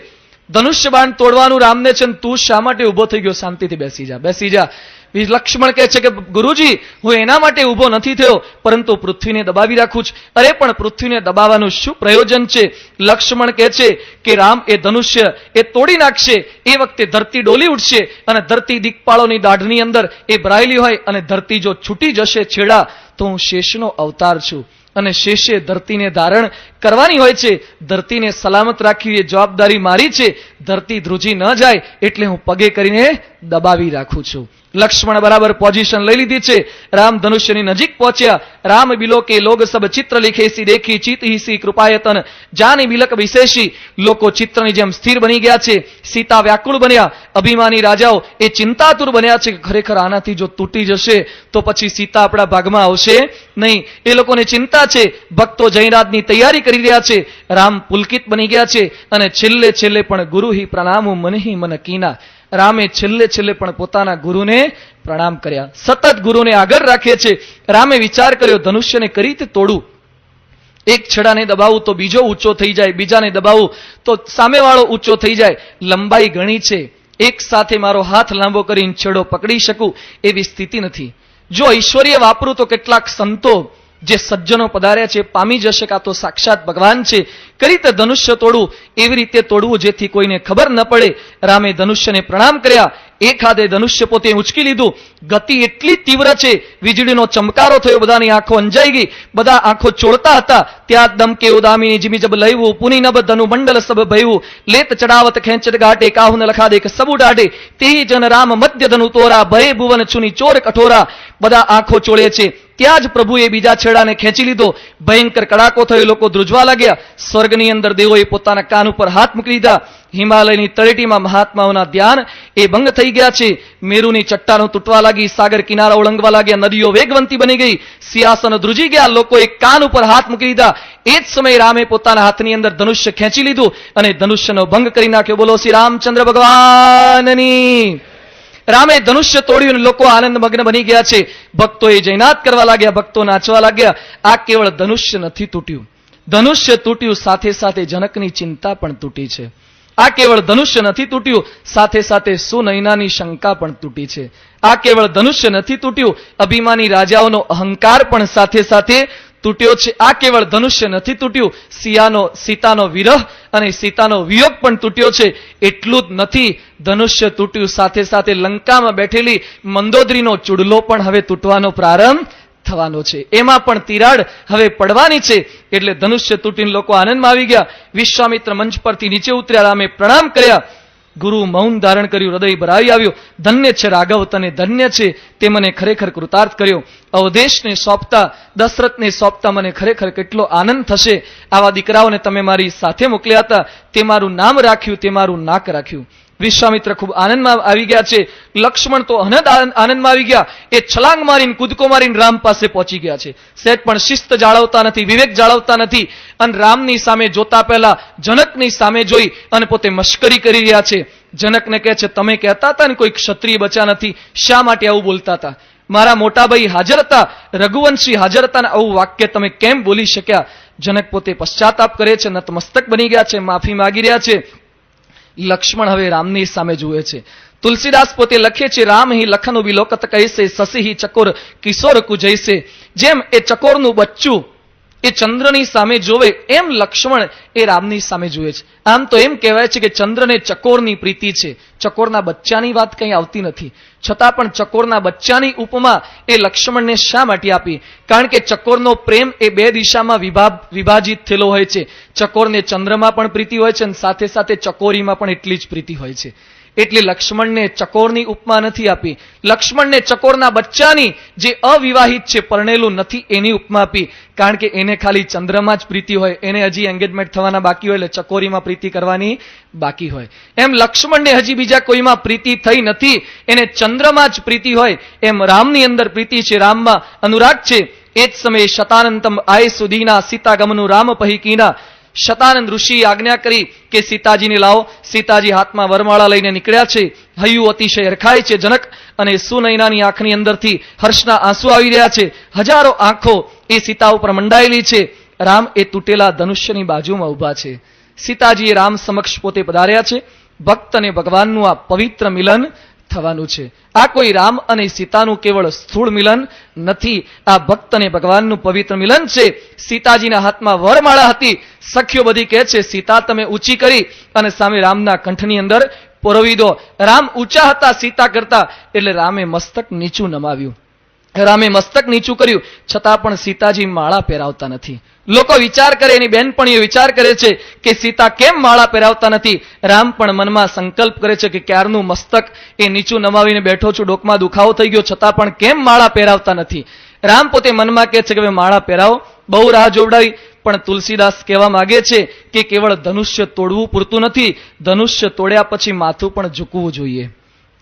ધનુષ્ય બાણ તોડવાનું રામને છે, તું શા માટે ઊભો થઈ ગયો? શાંતિથી બેસી જા, બેસી જા. લક્ષ્મણ કહે છે કે ગુરુજી હું એના માટે ઊભો નથી થયો, પરંતુ પૃથ્વીને દબાવી રાખું છું. અરે પણ પૃથ્વીને દબાવવાનું શું પ્રયોજન છે? લક્ષ્મણ કહે છે કે રામ એ ધનુષ્ય એ તોડી નાખશે, એ વખતે ધરતી ડોલી ઉઠશે અને ધરતી દિક્પાળોની દાઢની અંદર એ ભરાયેલી હોય અને ધરતી જો છૂટી જશે છેડા તો હું શેષનો અવતાર છું અને શેષે ધરતીને ધારણ કરવાની હોય છે. ધરતીને સલામત રાખવી એ જવાબદારી મારી છે. ધરતી ધ્રુજી ન જાય એટલે હું પગે કરીને દબાવી રાખું છું. લક્ષ્મણ બરાબર પોઝિશન લઈ લીધી છે. રામ ધનુષ્યની નજીક પહોંચ્યા. રામ બિલોકે લોગ સબ ચિત્ર લિખેસી દેખી ચિત હિસી કૃપાયતન જાની બિલક વિશેષી. લોકો ચિત્રની જેમ સ્થિર બની ગયા છે. સીતા વ્યાકુળ બન્યા. અભિમાની રાજાઓ એ ચિંતાતુર બન્યા છે કે ખરેખર આનાથી જો તૂટી જશે તો પછી સીતા આપણા ભાગમાં આવશે નહીં. એ લોકોને ચિંતા છે. ભક્તો જયરાજની તૈયારી કરી રહ્યા છે. રામ પુલકિત બની ગયા છે અને છેલ્લે પણ ગુરુ ગુરુ હિ પ્રણામો મનહિ મન કીના. રામે છેલ્લે છેલ્લે પણ પોતાના ગુરુને પ્રણામ કર્યા. સતત ગુરુને આગળ રાખે છે. રામે વિચાર કર્યો ધનુષ્યને કઈ રીતે તોડું. એક છેડાને દબાવું તો બીજો ઊંચો થઈ જાય, બીજાને દબાવું તો સામેવાળો ઊંચો થઈ જાય. લંબાઈ ઘણી છે, એક સાથે મારો હાથ લાંબો કરીને છેડો પકડી શકું એવી સ્થિતિ નથી. જો ઐશ્વર્ય વાપરું તો કેટલાક સંતો જે સજ્જનો પધાર્યા છે પામી જશે, કાં તો સાક્ષાત ભગવાન છે. કઈ રીતે ધનુષ્ય તોડવું, એવી રીતે તોડવું જેથી કોઈને ખબર ન પડે. રામે ધનુષ્યને પ્રણામ કર્યા. એક હાથે ધનુષ્ય પોતે ઉંચકી લીધું. ગતિ એટલી તીવ્ર છે, વીજળીનો ચમકારો થયો, બધાની આંખો અંજાઈ ગઈ, બધા આંખો ચોળતા હતા. ત્યાં દમકે ઉદામીની જીમી જબ લઈવું, પુની નબ ધનુ મંડલ સબ ભયવું, લેત ચડાવત ખેંચત ગાટે, કાહુન લખા દેખ સબુ ડાઢે, તે જન રામ મધ્ય ધનુ તોરા, ભય ભુવન છુની ચોર કઠોરા. બધા આંખો ચોળે છે. ત્યાં જ પ્રભુએ બીજા છેડાને ખેંચી લીધો. ભયંકર કડાકો થયો, લોકો ધ્રુજવા લાગ્યા. સ્વર્ગની અંદર દેવોએ પોતાના કાન ઉપર હાથ મૂકી દીધા. હિમાલયની તળેટીમાં મહાત્માઓના ધ્યાન એ ભંગ થઈ ગયા છે. મેરુની ચટ્ટાનો તૂટવા લાગી, સાગર કિનારા ઓળંગવા લાગ્યા, નદીઓ વેગવંતી બની ગઈ, સિંહાસન ધ્રુજી ગયા. લોકોએ કાન ઉપર હાથ મૂકી દીધા. એ જ સમયે રામે પોતાના હાથની અંદર ધનુષ્ય ખેંચી લીધું અને ધનુષ્યનો ભંગ કરી નાખ્યો. બોલો શ્રી રામચંદ્ર ભગવાનની. રામે ધનુષ્ય તોડ્યું અને લોકો આનંદ મગ્ન બની ગયા છે. ભક્તો એ જયનાદ કરવા લાગ્યા, ભક્તો નાચવા લાગ્યા. આ કેવળ ધનુષ્ય નથી તૂટ્યું, ધનુષ્ય તૂટ્યું સાથે સાથે જનકની ચિંતા પણ તૂટી છે. આ કેવળ ધનુષ્ય નથી તૂટ્યું, સાથે સાથે સુનયનાની શંકા પણ તૂટી છે. આ કેવળ ધનુષ્ય નથી તૂટ્યું, અભિમાની રાજાઓનો અહંકાર પણ સાથે સાથે તૂટ્યો છે. આ કેવળ ધનુષ્ય નથી તૂટ્યું, સીતાનો વિરહ અને સીતાનો વિયોગ પણ તૂટ્યો છે. એટલું જ નથી, ધનુષ્ય તૂટ્યું સાથે સાથે લંકામાં બેઠેલી મંદોદરીનો ચૂડલો પણ હવે તૂટવાનો પ્રારંભ થવાનો છે. એમાં પણ તિરાડ હવે પડવાની છે. એટલે ધનુષ્ય તૂટીને લોકો આનંદમાં આવી ગયા. વિશ્વામિત્ર મંચ પરથી નીચે ઉતર્યા, રામે પ્રણામ કર્યા. ગુરુ મૌન ધારણ કર્યું, હૃદય ભરાઈ આવ્યું. ધન્ય છે રાઘવ, તને ધન્ય છે, તે મને ખરેખર કૃતાર્થ કર્યો. અવધેશને સોંપતા, દશરથને સોંપતા મને ખરેખર કેટલો આનંદ થશે. આવા દીકરાઓને તમે મારી સાથે મોકલ્યા હતા, તે મારું નામ રાખ્યું, તે મારું નાક રાખ્યું. વિશ્વામિત્ર ખૂબ આનંદમાં આવી ગયા છે. લક્ષ્મણ તો અનંત આનંદમાં આવી ગયા. એ છલાંગ મારીને કૂદકો મારીને રામ પાસે પહોંચી ગયા છે. સહેજ પણ શિસ્ત જાળવતા નથી, વિવેક જાળવતા નથી. અને રામની સામે જોતા પહેલા જનકની સામે જોઈ અને પોતે મશ્કરી કરી રહ્યા છે. જનકને કહે છે, તમે કહેતા હતા ને કોઈ ક્ષત્રિય બચ્યા નથી, શા માટે આવું બોલતા હતા? મારા મોટા ભાઈ હાજર હતા, રઘુવંશી હાજર હતા, ને આવું વાક્ય તમે કેમ બોલી શક્યા? જનક પોતે પશ્ચાતાપ કરે છે, નતમસ્તક બની ગયા છે, માફી માંગી રહ્યા છે. લક્ષ્મણ હવે રામની સામે જુએ છે. તુલસીદાસ પોતે લખે છે, રામ હિ લખન વિલોકત કૈસે, શશી હિ ચકોર કિશોર કુજૈસે. જેમ એ ચકોરનું બચ્ચું એ ચંદ્રની સામે જોવે, એમ લક્ષ્મણ એ રામની સામે જુએ છે. આમ તો એમ કહેવાય છે કે ચંદ્રને ચકોરની પ્રીતિ છે, ચકોરના બચ્ચાની વાત કંઈ આવતી નથી. છતાં પણ ચકોરના બચ્ચાની ઉપમા એ લક્ષ્મણને શા માટે આપી? કારણ કે ચકોરનો પ્રેમ એ બે દિશામાં વિભાજિત થયેલો હોય છે. ચકોરને ચંદ્રમાં પણ પ્રીતિ હોય છે અને સાથે સાથે ચકોરીમાં પણ એટલી જ પ્રીતિ હોય છે. એટલે લક્ષ્મણને ચકોરની ઉપમા નથી આપી, લક્ષ્મણને ચકોરના બચ્ચાની, જે અવિવાહિત છે, પરણેલું નથી, એની ઉપમા આપી. કારણ કે એને ખાલી ચંદ્રમાં જ પ્રીતિ હોય, એને હજી એંગેજમેન્ટ થવાના બાકી હોય, એટલે ચકોરીમાં પ્રીતિ કરવાની બાકી હોય. એમ લક્ષ્મણને હજી બીજા કોઈમાં પ્રીતિ થઈ નથી, એને ચંદ્રમાં જ પ્રીતિ હોય. એમ રામની અંદર પ્રીતિ છે, રામમાં અનુરાગ છે. એ જ સમયે શતાનંતમ આય સુધીના સીતાગમનું રામ પહિકીના. શતાનંદ ઋષિએ આજ્ઞા કરી કે સીતાજીને લાવો. સીતાજી હાથમાં વરમાળા લઈને નીકળ્યા છે. હૈયું અતિશય હરખાય છે જનક, અને સુનયનાની આંખની અંદરથી હર્ષના આંસુ આવી રહ્યા છે. હજારો આંખો એ સીતા ઉપર મંડાયેલી છે. રામ એ તૂટેલા ધનુષ્યની બાજુમાં ઉભા છે. સીતાજીએ રામ સમક્ષ પોતે પધાર્યા છે. ભક્ત અને ભગવાનનું આ પવિત્ર મિલન થવાનું છે. આ કોઈ રામ અને સીતાનું કેવળ સ્થૂળ મિલન નથી, આ ભક્ત અને ભગવાનનું પવિત્ર મિલન છે. સીતાજીના હાથમાં વરમાળા હતી. સખીઓ બધી કહે છે, સીતા તમે ઊંચી કરી અને સામે રામના કંઠની અંદર પરોવી દો. રામ ઊંચા હતા સીતા કરતા, એટલે રામે મસ્તક નીચું નમાવ્યું. રામે મસ્તક નીચું કર્યું, છતાં પણ સીતાજી માળા પહેરાવતા નથી. લોકો વિચાર કરે, એની બહેનપણીઓ વિચાર કરે છે કે સીતા કેમ માળા પહેરાવતા નથી. રામ પણ મનમાં સંકલ્પ કરે છે કે ક્યારનું મસ્તક એ નીચું નમાવીને બેઠો છું, ડોકમાં દુખાવો થઈ ગયો, છતાં પણ કેમ માળા પહેરાવતા નથી. રામ પોતે મનમાં કહે છે કે હવે માળા પહેરાવો. બહુ રાહ જોવડાવી, પણ તુલસીદાસ કહેવા માંગે છે કે કેવળ ધનુષ્ય તોડવું પૂરતું નથી, ધનુષ્ય તોડ્યા પછી માથું પણ ઝૂકવું જોઈએ.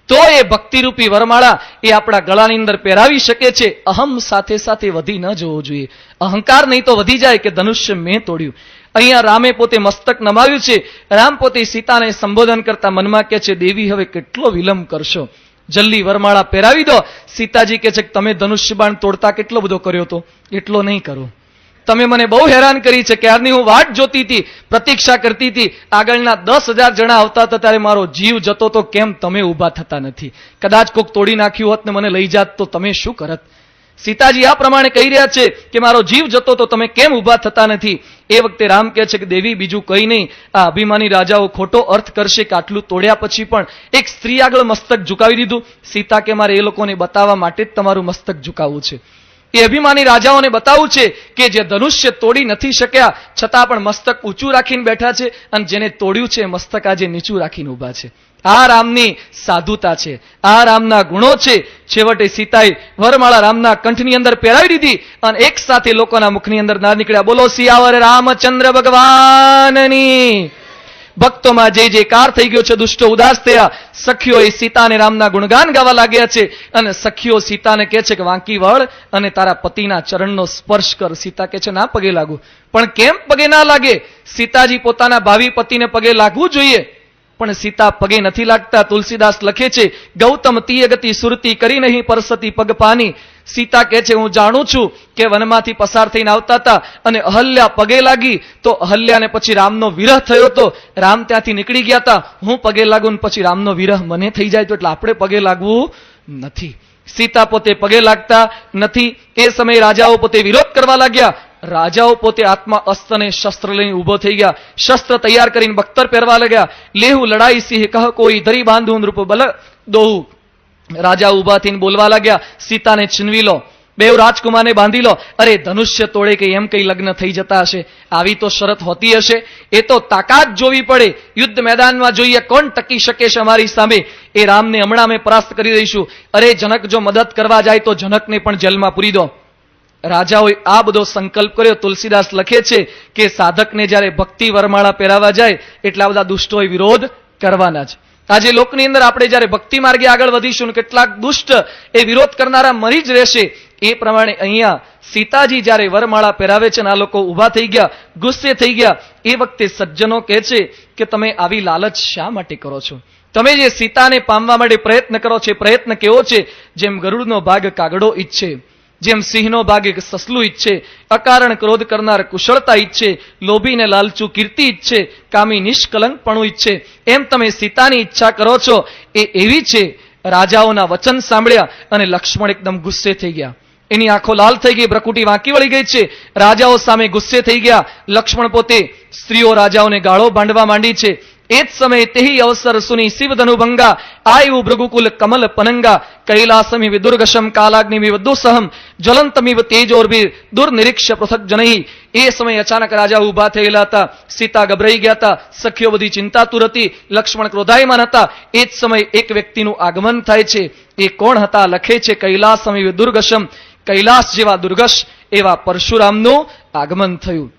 તો એ ભક્તિરૂપી વરમાળા એ આપણા ગળાની અંદર પહેરાવી શકે છે. અહમ સાથે સાથે વધી ન જવો જોઈએ. અહંકાર નહીં તો વધી જાય કે ધનુષ્ય મેં તોડ્યું. અહીંયા રામે પોતે મસ્તક નમાવ્યું છે. રામ પોતે સીતાને સંબોધન કરતા મનમાં કહે છે, દેવી હવે કેટલો વિલંબ કરશો, જલ્દી વરમાળા પહેરાવી દો. સીતાજી કહે છે કે તમે ધનુષ્ય બાણ તોડતા કેટલો બધો કર્યો તો, એટલો નહીં કરો. તમે મને બહુ હેરાન કરી છે. ક્યારની હું વાટ જોતી હતી, પ્રતીક્ષા કરતી હતી. આગળના 10,000 જણા આવતા હતા ત્યારે મારો જીવ જતો તો, કેમ તમે ઊભા થતા નથી? કદાચ કોક તોડી નાખ્યું હોત ને મને લઈ જાત તો તમે શું કરત? સીતાજી આ પ્રમાણે કહી રહ્યા છે કે મારો જીવ જતો તો તમે કેમ ઊભા થતા નથી? એ વખતે રામ કહે છે કે દેવી બીજું કંઈ નહીં, આ અભિમાની રાજાઓ ખોટો અર્થ કરશે કે આટલું તોડ્યા પછી પણ એક સ્ત્રી આગળ મસ્તક ઝુકાવી દીધું. સીતા કે મારે એ લોકોને બતાવવા માટે જ તમારું મસ્તક ઝુકાવવું છે. એ અભિમાની રાજાઓને બતાવવું છે કે જે ધનુષ્ય તોડી નથી શક્યા છતાં પણ મસ્તક ઊંચું રાખીને બેઠા છે, અને જેને તોડ્યું છે મસ્તક આજે નીચું રાખીને ઊભા છે. આ રામની સાધુતા છે, આ રામના ગુણો છે. છેવટે સીતાએ વરમાળા રામના કંઠની અંદર પહેરાવી દીધી અને એક સાથે લોકોના મુખની અંદર ના નીકળ્યા, બોલો સિયાવર રામચંદ્ર ભગવાનની. ભક્તોમાં જય જયકાર થઈ ગયો છે. દુષ્ટો ઉદાસ થયા. સખીઓ એ સીતાને રામના ગુણગાન ગાવા લાગ્યા છે અને સખીઓ સીતાને કહે છે કે વાંકી વળ અને તારા પતિના ચરણનો સ્પર્શ કર. સીતા કહે છે ના પગે લાગુ. પણ કેમ પગે ના લાગે? સીતાજી પોતાના ભાવિ પતિને પગે લાગવું જોઈએ, પણ સીતા પગે નથી લાગતા. તુલસીદાસ લખે છે, ગૌતમ તીય ગતિ સુરતી કરી નહીં પરસતી પગ પાની. સીતા કહે છે હું જાણું છું કે વનમાંથી પસાર થઈને આવતા હતા અને અહલ્યા પગે લાગી તો અહલ્યાને પછી રામનો વિરહ થયો તો રામ ત્યાંથી નીકળી ગયા હતા. હું પગે લાગુ ને પછી રામનો વિરહ મને થઈ જાય તો એટલે આપણે પગે લાગવું નથી. સીતા પોતે પગે લાગતા નથી. એ સમયે રાજાઓ પોતે વિરોધ કરવા લાગ્યા. રાજાઓ પોતે આત્મા અસ્ત્ર અને શસ્ત્ર લઈને ઉભો થઈ ગયા. શસ્ત્ર તૈયાર કરીને બખ્તર પહેરવા લાગ્યા. લેહુ લડાઈ સિંહ કહ કોઈ ધરી બાંધું નૃપ બલ દોહું. રાજા ઉભા થઈને બોલવા લાગ્યા, સીતાને છીનવી લો, બેવ રાજકુમારને બાંધી લો. અરે ધનુષ્ય તોડે કે એમ કઈ લગ્ન થઈ જતા હશે? આવી તો શરત હોતી હશે? એ તો તાકાત જોવી પડે. યુદ્ધ મેદાનમાં જોઈએ કોણ ટકી શકે છે અમારી સામે. એ રામને હમણાં અમે પરાસ્ત કરી દઈશું. અરે જનક જો મદદ કરવા જાય તો જનકને પણ જેલમાં પૂરી દો. રાજાઓએ આ બધો સંકલ્પ કર્યો. તુલસીદાસ લખે છે કે સાધકને જ્યારે ભક્તિ વરમાળા પહેરાવા જાય એટલા બધા દુષ્ટોએ વિરોધ કરવાના જ. આજે લોકની અંદર આપણે જ્યારે ભક્તિ માર્ગે આગળ વધીશું, કેટલાક દુષ્ટ એ વિરોધ કરનારા મરી જ રહેશે. એ પ્રમાણે અહીંયા સીતાજી જ્યારે વરમાળા પહેરાવે છે અને આ લોકો ઊભા થઈ ગયા, ગુસ્સે થઈ ગયા. એ વખતે સજ્જનો કહે છે કે તમે આવી લાલચ શા માટે કરો છો? તમે જે સીતાને પામવા માટે પ્રયત્ન કરો છો, પ્રયત્ન કેવો છે? જેમ ગરુડનો ભાગ કાગડો ઈચ્છે, જેમ સિંહનો ભાગ એક સસલું ઈચ્છે, અકારણ ક્રોધ કરનાર કુશળતા ઈચ્છે, લોભીને લાલચુ કીર્તિ ઈચ્છે, કામી નિષ્કલંકપણું ઈચ્છે, એમ તમે સીતાની ઈચ્છા કરો છો એ એવી છે. રાજાઓના વચન સાંભળ્યા અને લક્ષ્મણ એકદમ ગુસ્સે થઈ ગયા. એની આંખો લાલ થઈ ગઈ, ભ્રકુટી વાંકી વળી ગઈ છે. રાજાઓ સામે ગુસ્સે થઈ ગયા. લક્ષ્મણ પોતે સ્ત્રીઓ રાજાઓને ગાળો બાંધવા માંડી છે. એ જ સમયે તેહી અવસર સુની શિવધનુભંગા આયુ ભૃગુકુલ કમલ પનંગા કૈલાસમિવ દુર્ગશમ કાલાગ્નિમિવ દુસહમ જ્વલંતમિવ તેજોર્ભિર દુર્નિરીક્ષ્ય પૃથક જનૈ. એ સમયે અચાનક રાજા ઉભા થયેલા હતા. સીતા ગભરાઈ ગયા હતા. સખીઓ બધી ચિંતાતુર હતી. લક્ષ્મણ ક્રોધાયમાન હતા. એ જ સમયે એક વ્યક્તિનું આગમન થાય છે. એ કોણ હતા? લખે છે કૈલાસમિવ દુર્ગશમ, કૈલાસ જેવા દુર્ગશ એવા પરશુરામનું આગમન થયું.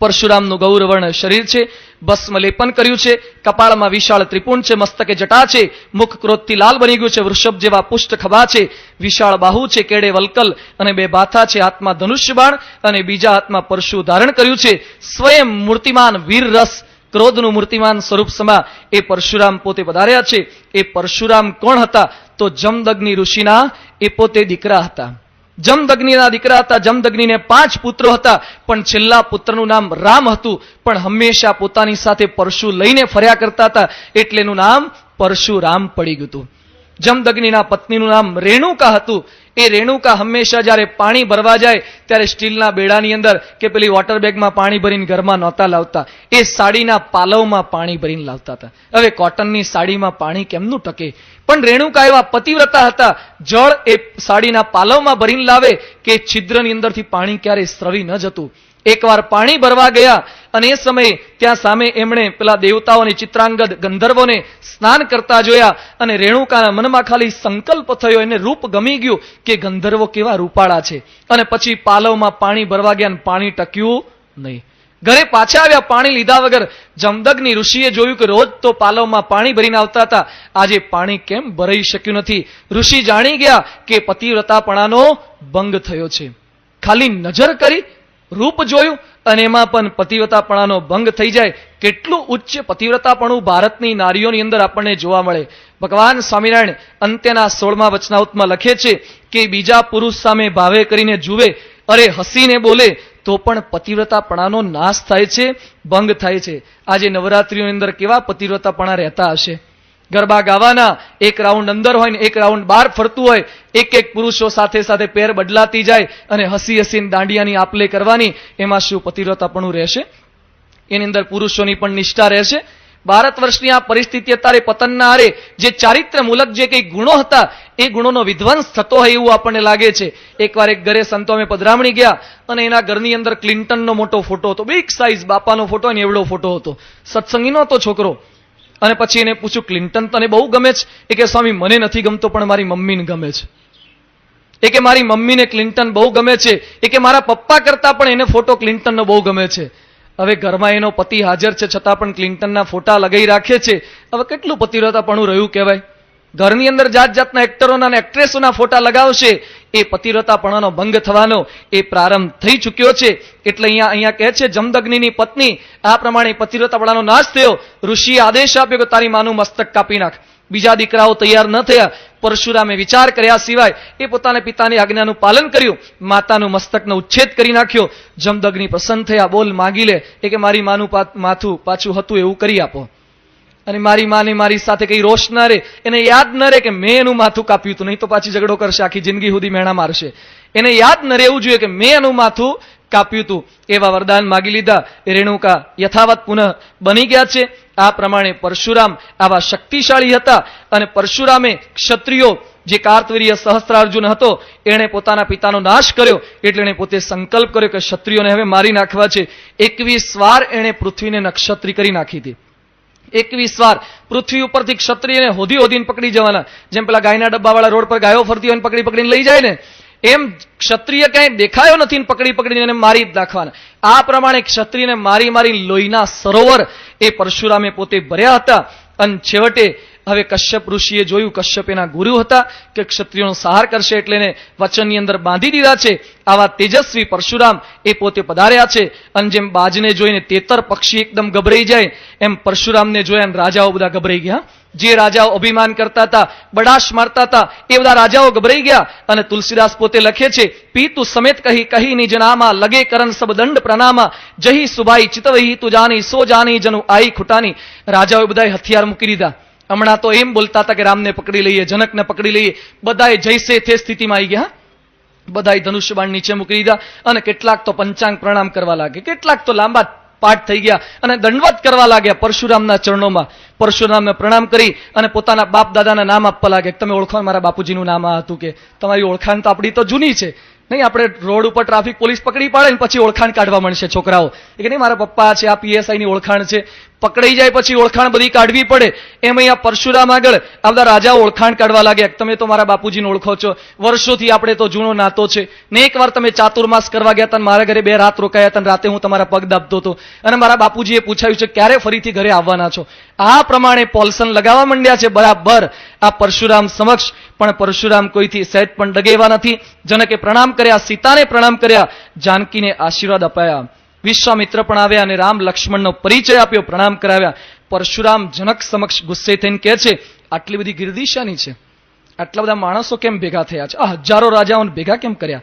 પરશુરામનું ગૌરવર્ણ શરીર છે, ભસ્મ લેપન કર્યું છે, કપાળમાં વિશાળ ત્રિપુંડ છે, મસ્તકે જટા છે, મુખ ક્રોધથી લાલ બની ગયું છે, વૃષભ જેવા પુષ્ટ ખભા છે, વિશાળ બાહુ છે, કેડે વલકલ અને બે બાથા છે, હાથમાં ધનુષ્ય બાણ અને બીજા હાથમાં પરશુ ધારણ કર્યું છે. સ્વયં મૂર્તિમાન વીર રસ ક્રોધનું મૂર્તિમાન સ્વરૂપ સમા એ પરશુરામ પોતે પધાર્યા છે. એ પરશુરામ કોણ હતા? તો જમદગ્નિ ઋષિના એ પોતે દીકરા હતા. જમદગ્નિના દીકરા હતા. જમદગ્નિને 5 પુત્રો હતા, પણ છેલ્લા પુત્રનું નામ રામ હતું. પણ હંમેશા પોતાની સાથે પરશુ લઈને ફર્યા કરતા હતા, એટલે એનું નામ પરશુરામ પડી ગયું હતું. જમદગ્નિના પત્નીનું નામ રેણુકા હતું. એ રેણુકા હંમેશા જ્યારે પાણી ભરવા જાય ત્યારે સ્ટીલના બેડાની અંદર કે પેલી વોટર બેગમાં પાણી ભરીને ઘરમાં નહોતા લાવતા, એ સાડીના પાલવમાં પાણી ભરીને લાવતા હતા. હવે કોટનની સાડીમાં પાણી કેમનું ટકે? પણ રેણુકા એવા પતિવ્રતા હતા, જળ એ સાડીના પાલવમાં ભરીને લાવે કે છિદ્રની અંદરથી પાણી ક્યારેય સ્રવી ન જતું. એકવાર પાણી ભરવા ગયા અને એ સમયે ત્યાં સામે એમણે પેલા દેવતાઓને, ચિત્રાંગદ ગંધર્વોને સ્નાન કરતા જોયા અને રેણુકાના મનમાં ખાલી સંકલ્પ થયો, એને રૂપ ગમી ગયું કે ગંધર્વો કેવા રૂપાળા છે. અને પછી પાલવમાં પાણી ભરવા ગયા અને પાણી ટક્યું નહીં. ઘરે પાછા આવ્યા પાણી લીધા વગર. જમદગ્નિ ઋષિએ જોયું કે રોજ તો પાલવમાં પાણી ભરીને આવતા હતા, આજે પાણી કેમ ભરાઈ શક્યું નથી. ઋષિ જાણી ગયા કે પતિવ્રતાપણાનો ભંગ થયો છે. ખાલી નજર કરી, રૂપ જોયું અને એમાં પણ પતિવ્રતાપણાનો ભંગ થઈ જાય. કેટલું ઉચ્ચ પતિવ્રતાપણું ભારતની નારીઓની અંદર આપણને જોવા મળે. ભગવાન સ્વામિનારાયણ અંત્યના 16મા વચનાવૃતમાં લખે છે કે બીજા પુરુષ સામે ભાવે કરીને જુએ, અરે હસીને બોલે તો પણ પતિવ્રતાપણાનો નાશ થાય છે, ભંગ થાય છે. આજે નવરાત્રીઓની અંદર કેવા પતિવ્રતાપણા રહેતા હશે. ગરબા ગાવાના, એક રાઉન્ડ અંદર હોય ને એક રાઉન્ડ બહાર ફરતું હોય, એક પુરુષો સાથે સાથે પેર બદલાતી જાય અને હસી હસીને દાંડિયાની આપલે કરવાની. એમાં શું પતિવ્રતાપણું રહેશે? એની અંદર પુરુષોની પણ નિષ્ઠા રહેશે. ભારત વર્ષની આ પરિસ્થિતિ અત્યારે પતનના આરે જે ચારિત્રમૂલક જે કંઈ ગુણો હતા એ ગુણોનો વિધ્વંસ થતો હોય એવું આપણને લાગે છે. એકવાર એક ઘરે સંતો અમે પધરામણી ગયા અને એના ઘરની અંદર ક્લિન્ટનનો મોટો ફોટો હતો, બિગ સાઇઝ બાપાનો ફોટો ને એવડો ફોટો હતો. સત્સંગીનો હતો છોકરો. અને પછી એને પૂછ્યું, ક્લિન્ટન તને બહુ ગમે છે? એ કે સ્વામી મને નથી ગમતો પણ મારી મમ્મીને ગમે છે. એ કે મારી મમ્મીને ક્લિન્ટન બહુ ગમે છે. એ કે મારા પપ્પા કરતા પણ એને ફોટો ક્લિન્ટનનો બહુ ગમે છે. હવે ઘરમાં એનો પતિ હાજર છે છતાં પણ ક્લિન્ટનના ફોટા લગાઈ રાખે છે. હવે કેટલું પતિવ્રતાપણું રહ્યું કહેવાય? ઘરની અંદર જાત જાતના એક્ટરોના અને એક્ટ્રેસોના ફોટા લગાવશે, એ પતિવ્રતાપણાનો ભંગ થવાનો એ પ્રારંભ થઈ ચૂક્યો છે. એટલે અહીંયા કહે છે જમદગ્નિની પત્ની આ પ્રમાણે પતિવ્રતાપણાનો નાશ થયો. ઋષિએ આદેશ આપ્યો કે તારી માનું મસ્તક કાપી નાખ. બીજા દીકરાઓ તૈયાર ન થયા. પરશુરામે વિચાર કર્યા સિવાય એ પોતાના પિતાની આજ્ઞાનું પાલન કર્યું, માતાનું મસ્તકનો ઉચ્છેદ કરી નાખ્યો. જમદગ્નિ પ્રસન્ન થયા, બોલ માગી લે. એ કે મારી માનું માથું પાછું હતું એવું કરી આપો. અને મારી માને મારી સાથે કઈ રોષ ન રહે, એને યાદ ન રહે કે મેં એનું માથું કાપ્યું હતું, નહીં તો પાછી ઝઘડો કરશે, આખી જિંદગી સુધી મેણા મારશે. એને યાદ ન રહેવું જોઈએ કે મેં એનું માથું કાપ્યું હતું. એવા વરદાન માગી લીધા. રેણુકા યથાવત પુનઃ બની ગયા છે. આ પ્રમાણે પરશુરામ આવા શક્તિશાળી હતા. અને પરશુરામે ક્ષત્રિયો જે કાર્તવીર્ય સહસ્ત્રાર્જુન હતો એણે પોતાના પિતાનો નાશ કર્યો, એટલે એણે પોતે સંકલ્પ કર્યો કે ક્ષત્રિયોને હવે મારી નાખવા છે. 21 વાર એણે પૃથ્વીને નક્ષત્રી કરી નાખી હતી. 21 વાર પૃથ્વી ઉપરથી ક્ષત્રિયને હોધીને પકડી જવાના. જેમ પેલા ગાયના ડબ્બાવાળા રોડ પર ગાયો ફરતી હોય પકડીને લઈ જાય ને, એમ ક્ષત્રિય ક્યાંય દેખાયો નથી ને પકડીને એને મારી જ નાખવાના. આ પ્રમાણે ક્ષત્રિયને મારી લોહીના સરોવર એ પરશુરામે પોતે ભર્યા હતા. અને છેવટે હવે કશ્યપ ઋષિએ જોયું, કશ્યપ એના ગુરુ હતા, કે ક્ષત્રિયોનો સહાર કરશે એટલે એને વચનની અંદર બાંધી દીધા છે. આવા તેજસ્વી પરશુરામ એ પોતે પધાર્યા છે. અને જેમ બાજને જોઈને તેતર પક્ષી એકદમ ગભરાઈ જાય, એમ પરશુરામને જોયા રાજાઓ બધા ગભરાઈ ગયા. જે રાજાઓ અભિમાન કરતા હતા, બડાશ મારતા હતા, એ બધા રાજાઓ ગભરાઈ ગયા. અને તુલસીદાસ પોતે લખે છે, પીતુ સમેત કહી નિજ નામા, લગે કરન સબ દંડ પ્રનામા, જહી સુભાઈ ચિતવહી તુ જાની, સો જાની જનુ આઈ ખુટાની. રાજાઓએ બધાએ હથિયાર મૂકી દીધા. હમણાં તો એમ બોલતા હતા કે રામને પકડી લઈએ, જનકને પકડી લઈએ. બધાએ જૈસે તે સ્થિતિમાં આવી ગયા. બધાએ ધનુષ્યબાણ નીચે મૂકી દીધા. અને કેટલાક તો પંચાંગ પ્રણામ કરવા લાગે, કેટલાક તો લાંબા પાઠ થઈ ગયા અને દંડવત કરવા લાગ્યા પરશુરામના ચરણોમાં. પરશુરામને પ્રણામ કરી અને પોતાના બાપ દાદાના નામ આપવા લાગ્યા. તમે ઓળખો, મારા બાપુજીનું નામ આ હતું. કે તમારી ઓળખાણ તો આપણી તો જૂની છે, નહીં? આપણે રોડ ઉપર ટ્રાફિક પોલીસ પકડી પાડે ને પછી ઓળખાણ કાઢવા મળશે છોકરાઓ. કે નહીં, મારા પપ્પા છે, આ PSI ની ઓળખાણ છે. પકડાઈ જાય પછી ઓળખાણ બધી કાઢવી પડે. એમ અહીંયા પરશુરામ આગળ આ બધા રાજાઓ ઓળખાણ કાઢવા લાગ્યા. તમે તો મારા બાપુજીને ઓળખો છો, વર્ષોથી આપણે તો જૂનો નાતો છે ને. એકવાર તમે ચાતુર્માસ કરવા ગયા હતા, મારા ઘરે 2 રાત રોકાયા હતા, રાતે હું તમારા પગ દાબતો હતો. અને મારા બાપુજીએ પૂછાયું છે ક્યારે ફરીથી ઘરે આવવાના છો. આ પ્રમાણે પોલસન લગાવવા માંડ્યા છે બરાબર આ પરશુરામ સમક્ષ. પણ પરશુરામ કોઈથી સહેજ પણ ડગેવા નથી. જનકે પ્રણામ કર્યા, સીતાને પ્રણામ કર્યા, જાનકીને આશીર્વાદ અપાયા. વિશ્વામિત્ર પણ આવ્યા અને રામ લક્ષ્મણનો પરિચય આપ્યો, પ્રણામ કરાવ્યા. પરશુરામ જનક સમક્ષ ગુસ્સે થઈને કહે છે, આટલી બધી ગિરદીશાની છે, આટલા બધા માણસો કેમ ભેગા થયા છે, આ હજારો રાજાઓને ભેગા કેમ કર્યા?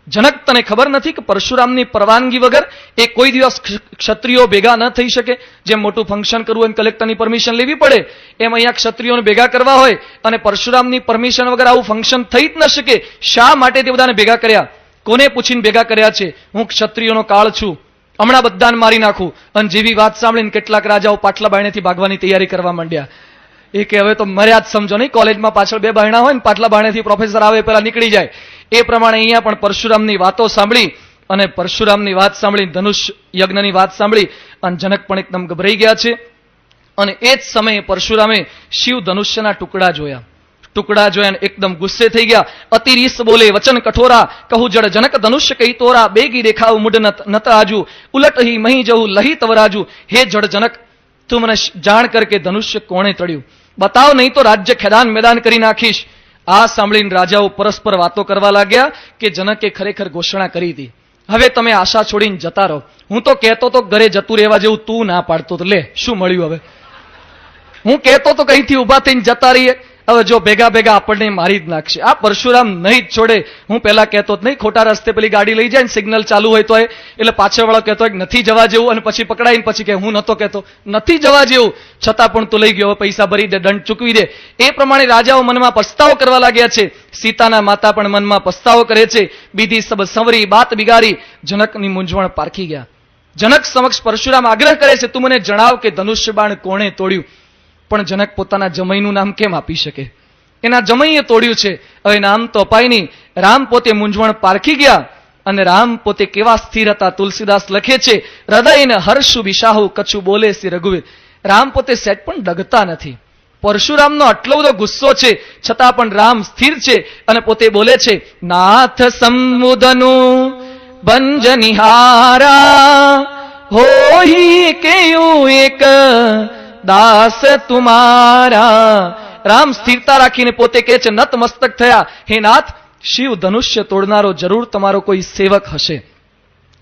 જનક, તને ખબર નથી કે પરશુરામની પરવાનગી વગર એ કોઈ દિવસ ક્ષત્રિયો ભેગા ન થઈ શકે? જેમ મોટું ફંક્શન કરવું હોય કલેક્ટરની પરમિશન લેવી પડે, એમ અહીંયા ક્ષત્રિયોને ભેગા કરવા હોય અને પરશુરામની પરમિશન વગર આવું ફંક્શન થઈ જ ન શકે. શા માટે તે બધાને ભેગા કર્યા? કોને પૂછીને ભેગા કર્યા છે? હું ક્ષત્રિયોનો કાળ છું, હમણાં બધાને મારી નાખું. અને જેવી વાત સાંભળીને કેટલાક રાજાઓ પાટલા બારણેથી ભાગવાની તૈયારી કરવા માંડ્યા. એ કે હવે તો મર્યા જ સમજો નહીં. કોલેજમાં પાછળ 2 બારણા હોય ને, પાટલા બારણેથી પ્રોફેસર આવે પેલા નીકળી જાય. એ પ્રમાણે અહીંયા પણ પરશુરામની વાતો સાંભળી અને પરશુરામની વાત સાંભળી, ધનુષ યજ્ઞની વાત સાંભળી અને જનક પણ એકદમ ગભરાઈ ગયા છે. અને એ જ સમયે પરશુરામે શિવ ધનુષ્યના ટુકડા જોયા. ટુકડા જોયા એકદમ ગુસ્સે થઈ ગયા. અતિરીસ બોલે વચન કઠોરા, કહું જડ જનક ધનુષ્ય કહી તોરા, બેગી દેખાવ મુડ નત આજુ, ઉલટ હી મહી જવું લહી તવરાજુ. હે જડ જનક, તું મને જાણ કર કે ધનુષ્ય કોણે તળ્યું, બતાવ, નહીં તો રાજ્ય ખેદાન મેદાન કરી નાખીશ. આ સાંભળીને રાજાઓ પરસ્પર વાતો કરવા લાગ્યા કે જનકે ખરેખર ઘોષણા કરી હતી. હવે તમે આશા છોડીને જતા રહો. હું તો કહેતો તો ઘરે જતું રહેવા જેવું, તું ના પાડતો તો લે શું મળ્યું. હવે હું કહેતો તો કઈથી ઉભા થઈને જતા રહીએ. હવે જો ભેગા ભેગા આપણને મારી જ નાખશે. આ પરશુરામ નહીં જ છોડે. હું પહેલા કહેતો નહીં, ખોટા રસ્તે પેલી ગાડી લઈ જાય ને સિગ્નલ ચાલુ હોય તો એટલે પાછળવાળો કહેતો નથી જવા જેવું, અને પછી પકડાઈને પછી કે હું નતો કહેતો નથી જવા જેવું, છતાં પણ તું લઈ ગયો, હવે પૈસા ભરી દે, દંડ ચૂકવી દે. એ પ્રમાણે રાજાઓ મનમાં પસ્તાવો કરવા લાગ્યા છે. સીતાના માતા પણ મનમાં પસ્તાવો કરે છે. બીધી સબ સંવરી બાત બિગારી, જનકની મૂંઝવણ પારખી ગયા. જનક સમક્ષ પરશુરામ આગ્રહ કરે છે, તું મને જણાવ કે ધનુષ્ય બાણ કોણે તોડ્યું. પણ જનક પોતાના જમઈનું નામ કેમ આપી શકે? એના જમઈએ તોડ્યું છે. હવે નામ તો અપાય નહીં. રામ પોતે મૂંઝવણ પારખી ગયા, અને રામ પોતે કેવા સ્થિર હતા. તુલસીદાસ લખે છે, હૃદયને હર્ષુ વિશાહુ કછુ બોલે શ્રી રઘુવીર. રામ પોતે સેટ પણ ડગતા નથી. પરશુરામનો આટલો બધો ગુસ્સો છે, છતાં પણ રામ સ્થિર છે અને પોતે બોલે છે, નાથ સંબુધનું બંજ નિહારા, હોઈ કેયું એક દાસ તુમારા. રામ સ્થિરતા રાખીને પોતે કહે છે, નત મસ્તક થયા, હે નાથ, શિવ ધનુષ્ય તોડનારો જરૂર તમારો કોઈ સેવક હશે.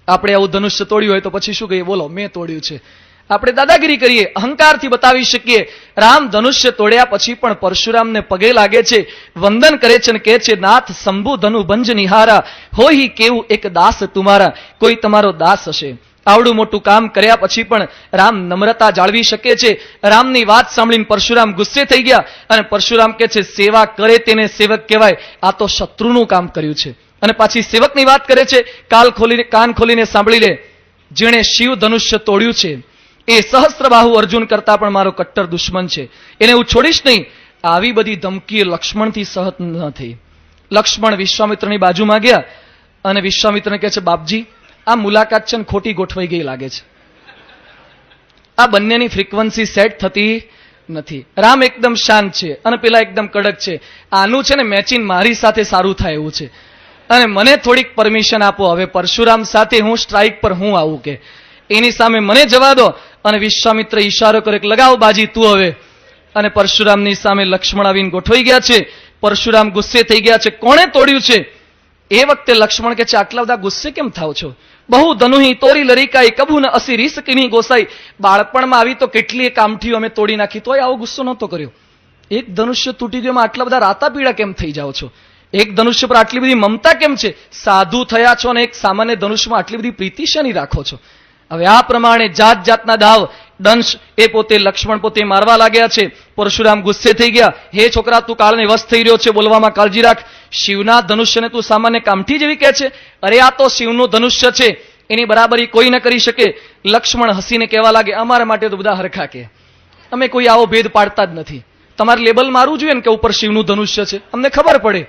આપણે આવું ધનુષ્ય તોડ્યું હોય તો પછી શું કહીએ? બોલો, મેં તોડ્યું છે. આપણે દાદાગીરી કરીએ, અહંકારથી બતાવી શકીએ. રામ ધનુષ્ય તોડ્યા પછી પણ પરશુરામને પગે લાગે છે, વંદન કરે છે અને કહે છે, નાથ શંભુ ધનુ ભંજ નિહારા, હોય કેવું એક દાસ તુમારા. કોઈ તમારો દાસ હશે. આવડું મોટું કામ કર્યા પછી પણ રામ નમ્રતા જાળવી શકે છે. રામની વાત સાંભળીને પરશુરામ ગુસ્સે થઈ ગયા અને પરશુરામ કહે છે, સેવા કરે તેને સેવક કહેવાય, આ તો શત્રુનું કામ કર્યું છે. અને પાછી સેવકની વાત કરે છે, કાન ખોલીને સાંભળી લે, જેણે શિવ ધનુષ્ય તોડ્યું છે એ સહસ્ત્રબાહુ અર્જુન કરતા પણ મારો કટ્ટર દુશ્મન છે, એને હું છોડીશ નહીં. આવી બધી ધમકી લક્ષ્મણથી સહત ન થઈ. લક્ષ્મણ વિશ્વામિત્રની બાજુમાં ગયા અને વિશ્વામિત્રને કહે છે, બાપજી, આ મુલાકાત છે ને ખોટી ગોઠવાઈ ગઈ લાગે છે. આ બંનેની ફ્રીક્વન્સી સેટ થતી નથી. રામ એકદમ શાંત છે અને પેલા એકદમ કડક છે. આનું છે ને મેચિંગ મારી સાથે સારું થાય એવું છે, અને મને થોડીક પરમિશન આપો. હવે પરશુરામ સાથે હું સ્ટ્રાઇક પર હું આવું કે એની સામે મને જવા દો. અને વિશ્વામિત્ર ઈશારો કરે કે લગાવ બાજી તું હવે. અને પરશુરામની સામે લક્ષ્મણ આવીને ગોઠવાઈ ગયા છે. પરશુરામ ગુસ્સે થઈ ગયા છે, કોણે તોડ્યું છે? એ વખતે લક્ષ્મણ કે છે, આટલા બધા ગુસ્સે કેમ થાવ છો? બહુ ધનુહી તોરી લરીકાઈ, કબુ ન અસી રીસ કિની ગોસાઈ. બાળપણમાં આવી તો કેટલી કામઠીઓ અમે તોડી નાખી, તોય આવો ગુસ્સો નહોતો કર્યો. એક ધનુષ્ય તૂટી ગયો, આટલા બધા રાતા પીડા કેમ થઈ જાઓ છો? એક ધનુષ્ય પર આટલી બધી મમતા કેમ છે? સાધુ થયા છો અને એક સામાન્ય ધનુષ્યમાં આટલી બધી પ્રીતિ શાની રાખો છો? હવે આ પ્રમાણે જાત જાતના દાવ દંશ એ પોતે લક્ષ્મણ પોતે મારવા લાગ્યા છે. પરશુરામ ગુસ્સે થઈ ગયા, હે છોકરા, તું કાળને વશ થઈ રહ્યો છે, બોલવામાં કાળજી રાખ. શિવના ધનુષ્યને તું સામાન્ય કામઠી જેવી કહે છે? અરે આ તો શિવનું ધનુષ્ય છે, એની બરાબરી કોઈ ન કરી શકે. લક્ષ્મણ હસીને કહેવા લાગે, અમારા માટે તો બધા હરખા કે, અમે કોઈ આવો ભેદ પાડતા જ નથી. તમારે લેબલ મારવું જોઈએ ને કે ઉપર શિવનું ધનુષ્ય છે, અમને ખબર પડે.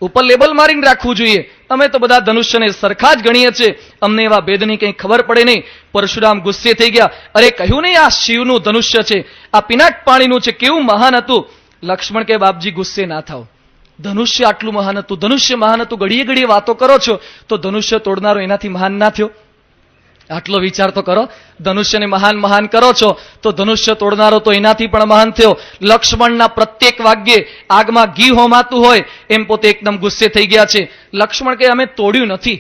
ઉપર લેબલ મારીને રાખવું જોઈએ. અમે તો બધા ધનુષ્યને સરખા જ ગણીએ છીએ, અમને એવા ભેદની કંઈ ખબર પડે નહીં. પરશુરામ ગુસ્સે થઈ ગયા, અરે કહ્યું નહીં આ શિવનું ધનુષ્ય છે, આ પિનાક પાણીનું છે, કેવું મહાન હતું. લક્ષ્મણ કે, બાપજી ગુસ્સે ના થાવ, ધનુષ્ય આટલું મહાન હતું, ધનુષ્ય મહાન હતું, ઘડીએ ઘડીએ વાતો કરો છો તો ધનુષ્ય તોડનારો એનાથી મહાન ના થયો? આટલો વિચાર તો કરો. ધનુષ્યને મહાન મહાન કરો છો તો ધનુષ્ય તોડનારો તો એનાથી પણ મહાન થયો. લક્ષ્મણના પ્રત્યેક વાક્યે આગમાં ઘી હોમાતું હોય એમ પોતે એકદમ ગુસ્સે થઈ ગયા છે. લક્ષ્મણ કે, અમે તોડ્યું નથી,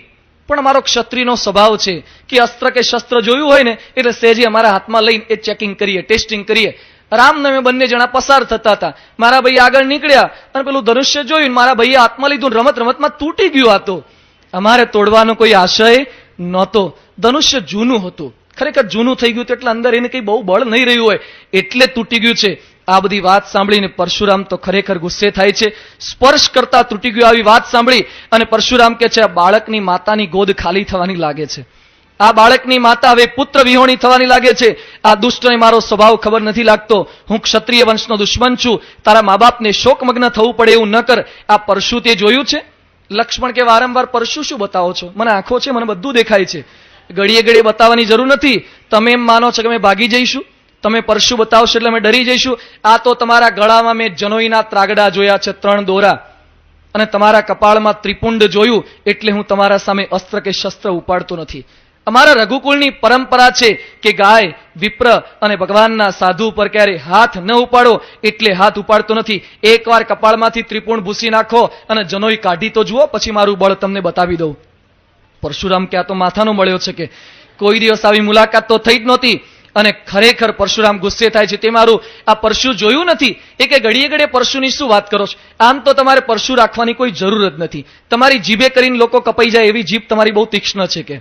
પણ અમારો ક્ષત્રિયનો સ્વભાવ છે કે અસ્ત્ર કે શસ્ત્ર જોયું હોય ને એટલે સહેજે અમારા હાથમાં લઈને એ ચેકિંગ કરીએ, ટેસ્ટિંગ કરીએ. રામ ને અમે બંને જણા પસાર થતા હતા, મારા ભાઈ આગળ નીકળ્યા અને પેલું ધનુષ્ય જોયું, મારા ભાઈએ હાથમાં લીધું, રમત રમતમાં તૂટી ગયું. હતું અમારે તોડવાનો કોઈ આશય નહોતો. ધનુષ્ય જૂનું હતું, ખરેખર જૂનું થઈ ગયું એટલે અંદર એને કઈ બહુ બળ નહીં રહ્યું હોય એટલે તૂટી ગયું છે. આ બધી વાત સાંભળીને પરશુરામ તો ખરેખર ગુસ્સે થાય છે. સ્પર્શ કરતા તૂટી ગયું આવી વાત સાંભળી અને પરશુરામ કે છે, આ બાળકની માતાની ગોદ ખાલી થવાની લાગે છે. આ બાળકની માતા હવે પુત્ર વિહોણી થવાની લાગે છે. આ દુષ્ટને મારો સ્વભાવ ખબર નથી લાગતો. હું ક્ષત્રિય વંશનો દુશ્મન છું. તારા મા બાપને શોકમગ્ન થવું પડે એવું ન કર. આ પરશુ તે જોયું છે? લક્ષ્મણ કે, વારંવાર પરશુ શું બતાવો છો? મને આંખો છે, મને બધું દેખાય છે. ઘડીએ ઘડીએ બતાવવાની જરૂર નથી. તમે એમ માનો છો કે અમે ભાગી જઈશું? તમે પરશુ બતાવશો એટલે અમે ડરી જઈશું. આ તો તમારા ગળામાં મેં જનોઈના ત્રાગડા જોયા છે, 3 દોરા, અને તમારા કપાળમાં ત્રિપુંડ જોયું એટલે હું તમારા સામે અસ્ત્ર કે શસ્ત્ર ઉપાડતો નથી. અમારા રઘુકુળની પરંપરા છે કે ગાય, વિપ્ર અને ભગવાનના સાધુ ઉપર ક્યારે હાથ ન ઉપાડો એટલે હાથ ઉપાડતો નથી. એકવાર કપાળમાંથી ત્રિપુંડ ભૂસી નાખો અને જનોઈ કાઢી તો જુઓ, પછી મારું બળ તમને બતાવી દઉં. પરશુરામ કે આ તો માથાનો મળ્યો છે, કે કોઈ દિવસ આવી મુલાકાત તો થઈ જ નહોતી. અને ખરેખર પરશુરામ ગુસ્સે થાય છે, તે મારું આ પરશુ જોયું નથી. એ કે ઘડીએ ઘડીએ પરશુની શું વાત કરો છો? આમ તો તમારે પરશુ રાખવાની કોઈ જરૂર જ નથી. તમારી જીભે કરીને લોકો કપાઈ જાય એવી જીભ તમારી બહુ તીક્ષ્ણ છે. કે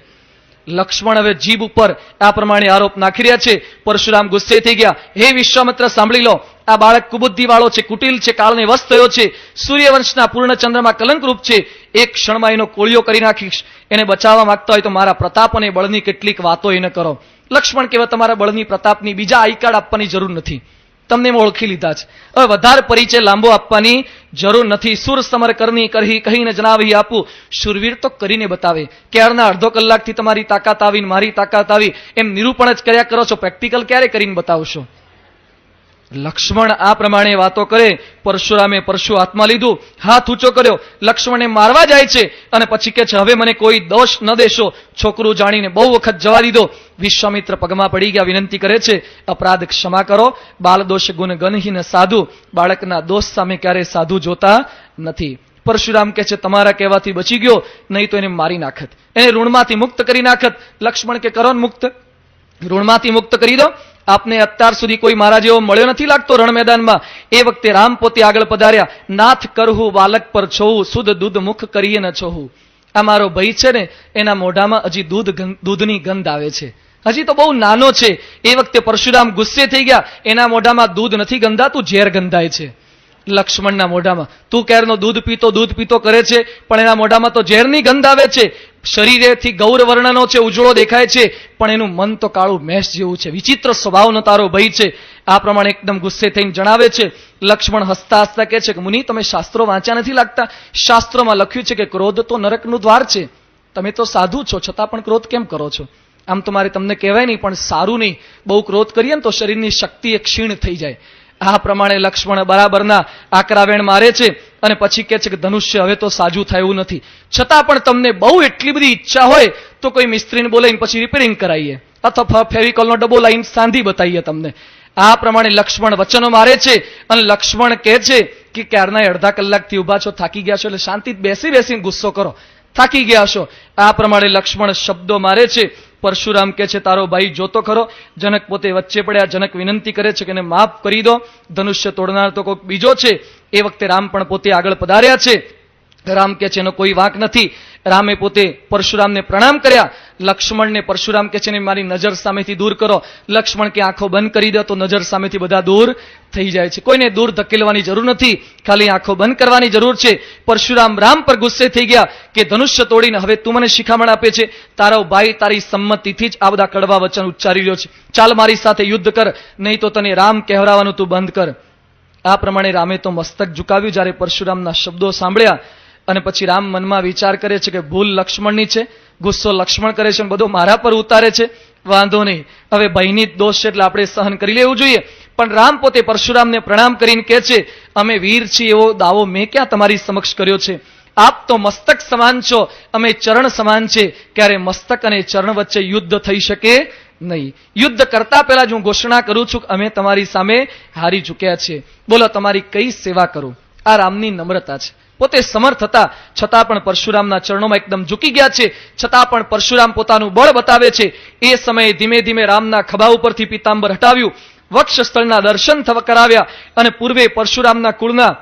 લક્ષ્મણ હવે જીભ ઉપર આ પ્રમાણે આરોપ નાખી રહ્યા છે. પરશુરામ ગુસ્સે થઈ ગયા. હે વિશ્વામિત્ર, સાંભળી લો, આ બાળક કુબુદ્ધિ વાળો છે, કુટિલ છે, કાળને વશ થયો છે, સૂર્યવંશના પૂર્ણ ચંદ્રમાં કલંકરૂપ છે. એક ક્ષણમાં એનો કોળિયો કરી નાખીશ. એને બચાવવા માંગતા હોય તો મારા પ્રતાપ અને બળની કેટલીક વાતો એને કરો. લક્ષ્મણ કહેવા તમારા બળની પ્રતાપની બીજા આઈ કાર્ડ આપવાની જરૂર નથી, તમને એમ ઓળખી લીધા છે. હવે વધારે પરિચય લાંબો આપવાની જરૂર નથી. સુર સમર કરની કહીને જણાવી આપું. શુરવીર તો કરીને બતાવે. ક્યારના અડધો કલાકથી તમારી તાકાત આવી, મારી તાકાત આવી, એમ નિરૂપણ જ કર્યા કરો છો. પ્રેક્ટિકલ ક્યારે કરીને બતાવશો? લક્ષ્મણ આ પ્રમાણે વાતો કરે. પરશુરામે પરશુ હાથમાં લીધું, હાથ ઊંચો કર્યો, લક્ષ્મણને મારવા જાય છે અને પછી કે છે હવે મને કોઈ દોષ ન દેશો. છોકરું જાણીને બહુ વખત જવા દીધો. વિશ્વામિત્ર પગમાં પડી ગયા, વિનંતી કરે છે અપરાધ ક્ષમા કરો. બાળ દોષ ગુણ ગનહીન સાધુ. બાળકના દોષ સામે ક્યારે સાધુ જોતા નથી. પરશુરામ કહે છે તમારા કહેવાથી બચી ગયો, નહીં તો એને મારી નાખત, એને ઋણમાંથી મુક્ત કરી નાખત. લક્ષ્મણ કે કરો ને મુક્ત, ઋણમાંથી મુક્ત કરી દો. આપને અત્યાર સુધી કોઈ મારા જેવો મળ્યો નથી લાગતો રણ મેદાનમાં. એ વખતે રામ પોતે આગળ પધાર્યા. નાથ કરહું બાલક પર છોહું, શુદ્ધ દૂધ મુખ કરીએ ન છોહું. આ મારો ભાઈ છે ને, એના મોઢામાં હજી દૂધની ગંધ આવે છે, હજી તો બહુ નાનો છે. એ વખતે પરશુરામ ગુસ્સે થઈ ગયા. એના મોઢામાં દૂધ નથી ગંધાતું, ઝેર ગંધાય છે. લક્ષ્મણના મોઢામાં તું ક્યારનો દૂધ પીતો કરે છે, પણ એના મોઢામાં તો ઝેરની ગંધ આવે છે. શરીરેથી ગૌર વર્ણનો છે, ઉજળો દેખાય છે, પણ એનું મન તો કાળું મેષ જેવું છે. વિચિત્ર સ્વભાવનો તારો ભય છે. આ પ્રમાણે એકદમ ગુસ્સે થઈને જણાવે છે. લક્ષ્મણ હસતા હસતા કહે છે કે મુનિ, તમે શાસ્ત્રો વાંચ્યા નથી લાગતા? શાસ્ત્રોમાં લખ્યું છે કે ક્રોધ તો નરકનું દ્વાર છે. તમે તો સાધુ છો, છતાં પણ ક્રોધ કેમ કરો છો? આમ તો મારે તમને કહેવાય નહીં, પણ સારું નહીં. બહુ ક્રોધ કરીએ ને તો શરીરની શક્તિ એ ક્ષીણ થઈ જાય. આ પ્રમાણે લક્ષ્મણ બરાબરના આકરાવેણ મારે છે અને પછી કહે છે કે ધનુષ્ય હવે તો સાજું થાય એવું નથી. છતાં પણ તમને બહુ એટલી બધી ઈચ્છા હોય તો કોઈ મિસ્ત્રીને બોલાવીને પછી રિપેરિંગ કરાવીએ, અથવા ફેવિકોલનો ડબ્બો લાવીને સાંધી બતાવીએ તમને. આ પ્રમાણે લક્ષ્મણ વચનો મારે છે. અને લક્ષ્મણ કહે છે કે ક્યારના અડધા કલાકથી ઉભા છો, થાકી ગયા છો, એટલે શાંતિથી બેસીને ગુસ્સો કરો, થાકી ગયા છો. આ પ્રમાણે લક્ષ્મણ શબ્દો મારે છે. પરશુરામ કહે છે તારો ભાઈ જોતો ખરો. જનક પોતે વચ્ચે પડ્યા. જનક વિનંતી કરે છે કે એને માફ કરી દો, ધનુષ્ય તોડનાર તો કોઈક બીજો છે. એ વખતે રામ પણ પોતે આગળ પધાર્યા છે. રામ કહે છે એનો કોઈ વાંક નથી. રામે પોતે પરશુરામને પ્રણામ કર્યા. લક્ષ્મણને પરશુરામ કહે છે મારી નજર સામેથી દૂર કરો. લક્ષ્મણ કે આંખો બંધ કરી દે તો નજર સામેથી બધા દૂર થઈ જાય છે. કોઈને દૂર ધકેલવાની જરૂર નથી, ખાલી આંખો બંધ કરવાની જરૂર છે. પરશુરામ રામ પર ગુસ્સે થઈ ગયા કે ધનુષ્ય તોડીને હવે તું મને શિખામણ આપે છે? તારો ભાઈ તારી સંમતિથી જ આ બધા કડવા વચન ઉચ્ચારી રહ્યો છે. ચાલ મારી સાથે યુદ્ધ કર, નહીં તો તને રામ કહેવરાવાનું તું બંધ કર. આ પ્રમાણે રામે તો મસ્તક ઝુકાવ્યું જ્યારે પરશુરામના શબ્દો સાંભળ્યા. અને પછી રામ મનમાં વિચાર કરે છે કે ભૂલ લક્ષ્મણની છે, ગુસ્સો લક્ષ્મણ કરે છે, બધો મારા પર ઉતારે છે. વાંધો નહીં, હવે ભાઈની દોષ છે એટલે આપણે સહન કરી લેવું જોઈએ. પણ રામ પોતે પરશુરામને પ્રણામ કરીને કહે છે અમે વીર છીએ એવો દાવો મેં ક્યાં તમારી સમક્ષ કર્યો છે? આપ તો મસ્તક સમાન છો, અમે ચરણ સમાન છે. ક્યારે મસ્તક અને ચરણ વચ્ચે યુદ્ધ થઈ શકે નહીં. યુદ્ધ કરતા પહેલા જ હું ઘોષણા કરું છું કે અમે તમારી સામે હારી ચૂક્યા છીએ. બોલો તમારી કઈ સેવા કરું? આ રામની નમ્રતા છે. પોતે સમર્થ હતા છતાં પણ પરશુરામના ચરણોમાં એકદમ ઝૂકી ગયા છે. છતાં પણ પરશુરામ પોતાનું બળ બતાવે છે. એ સમયે ધીમે ધીમે રામના ખભા ઉપરથી પીતાંબર હટાવ્યું, વક્ષસ્થળના દર્શન કરાવ્યા અને પૂર્વે પરશુરામના કુળના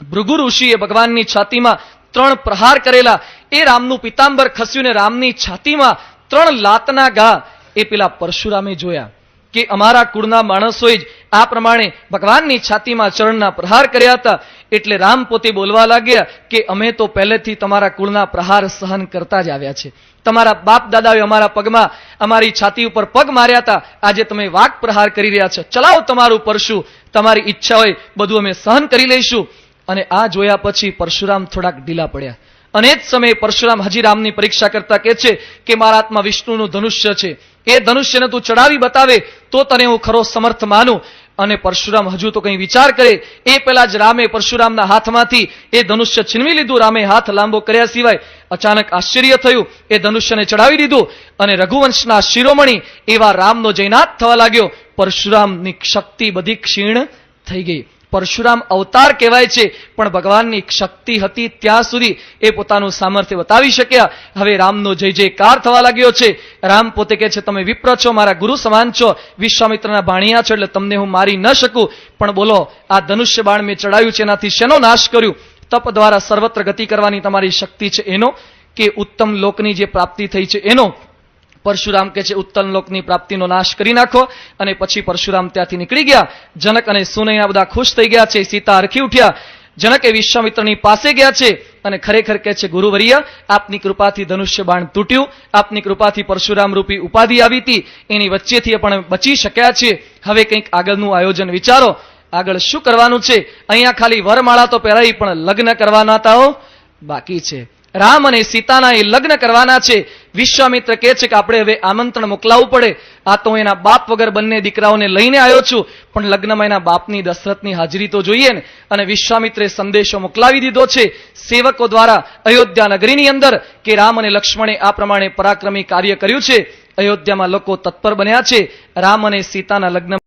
ભૃગુ ઋષિએ ભગવાનની છાતીમાં 3 પ્રહાર કરેલા. એ રામનું પીતાંબર ખસ્યું ને રામની છાતીમાં 3 લાતના ઘા એ પેલા પરશુરામે જોયા કે અમારા કુળના માણસોએ જ આ પ્રમાણે ભગવાનની છાતીમાં ચરણના પ્રહાર કર્યા હતા. એટલે રામ પોતે બોલવા લાગ્યા કે અમે તો પહેલેથી તમારા કુળના પ્રહાર સહન કરતા જ આવ્યા છે. તમારા બાપ દાદાએ અમારા પગમાં, અમારી છાતી ઉપર પગ માર્યા હતા. આજે તમે વાક પ્રહાર કરી રહ્યા છો. ચલાવો તમારું પરશુ, તમારી ઈચ્છા હોય બધું અમે સહન કરી લઈશું. અને આ જોયા પછી પરશુરામ થોડાક ઢીલા પડ્યા અને જ સમયે પરશુરામ હજી રામની પરીક્ષા કરતા કહે છે કે મારા હાથમાં વિષ્ણુનું ધનુષ્ય છે, એ ધનુષ્યને તું ચડાવી બતાવે તો તને હું ખરો સમર્થ માનું. અને પરશુરામ હજુ તો કંઈ વિચાર કરે એ પહેલા જ રામે પરશુરામના હાથમાંથી એ ધનુષ્ય છીનવી લીધું. રામે હાથ લાંબો કર્યા સિવાય અચાનક આશ્ચર્ય થયું, એ ધનુષ્યને ચડાવી દીધું અને રઘુવંશના શિરોમણી એવા રામનો જયનાથ થવા લાગ્યો. પરશુરામની શક્તિ બધી ક્ષીણ થઈ ગઈ. પરશુરામ અવતાર કહેવાય છે, પણ ભગવાનની શક્તિ હતી ત્યાં સુધી એ પોતાનું સામર્થ્ય બતાવી શક્યા. હવે રામનો જય જયકાર થવા લાગ્યો છે. રામ પોતે કહે છે, તમે વિપ્ર છો, મારા ગુરુ સમાન છો, વિશ્વામિત્રના ભાણિયા છો, એટલે તમને હું મારી ન શકું. પણ બોલો, આ ધનુષ્ય બાણ મેં ચડાવ્યું છે, એનાથી શેનો નાશ કર્યું? તપ દ્વારા સર્વત્ર ગતિ કરવાની તમારી શક્તિ છે એનો, કે ઉત્તમ લોકની જે પ્રાપ્તિ થઈ છે એનો? પરશુરામ કહે છે, ઉત્તમ લોકની પ્રાપ્તિનો નાશ કરી નાખો. અને પછી પરશુરામ ત્યાંથી નીકળી ગયા. જનક અને સુનૈના બધા ખુશ થઈ ગયા છે. સીતા હરખી ઉઠ્યા. જનકે વિશ્વામિત્રની પાસે ગયા છે અને ખરેખર કહે છે, ગુરુવર્ય, આપની કૃપાથી ધનુષ્ય બાણ તૂટ્યું, આપની કૃપાથી પરશુરામ રૂપી ઉપાધિ આવી હતી, એની વચ્ચેથી પણ બચી શક્યા છે. હવે કંઈક આગળનું આયોજન વિચારો, આગળ શું કરવાનું છે? અહીંયા ખાલી વરમાળા તો પહેરાઈ, પણ લગ્ન કરવાના તાઓ બાકી છે. રામ અને સીતાના એ લગ્ન કરવાના છે. વિશ્વામિત્ર કહે છે કે આપણે હવે આમંત્રણ મોકલાવવું પડે. આ તો એના બાપ વગર બંને દીકરાઓને લઈને આવ્યો છું, પણ લગ્નમાં એના બાપની દશરથની હાજરી તો જોઈએ ને. અને વિશ્વામિત્રે સંદેશો મોકલાવી દીધો છે સેવકો દ્વારા અયોધ્યા નગરીની અંદર કે રામ અને લક્ષ્મણે આ પ્રમાણે પરાક્રમી કાર્ય કર્યું છે. અયોધ્યામાં લોકો તત્પર બન્યા છે રામ અને સીતાના લગ્ન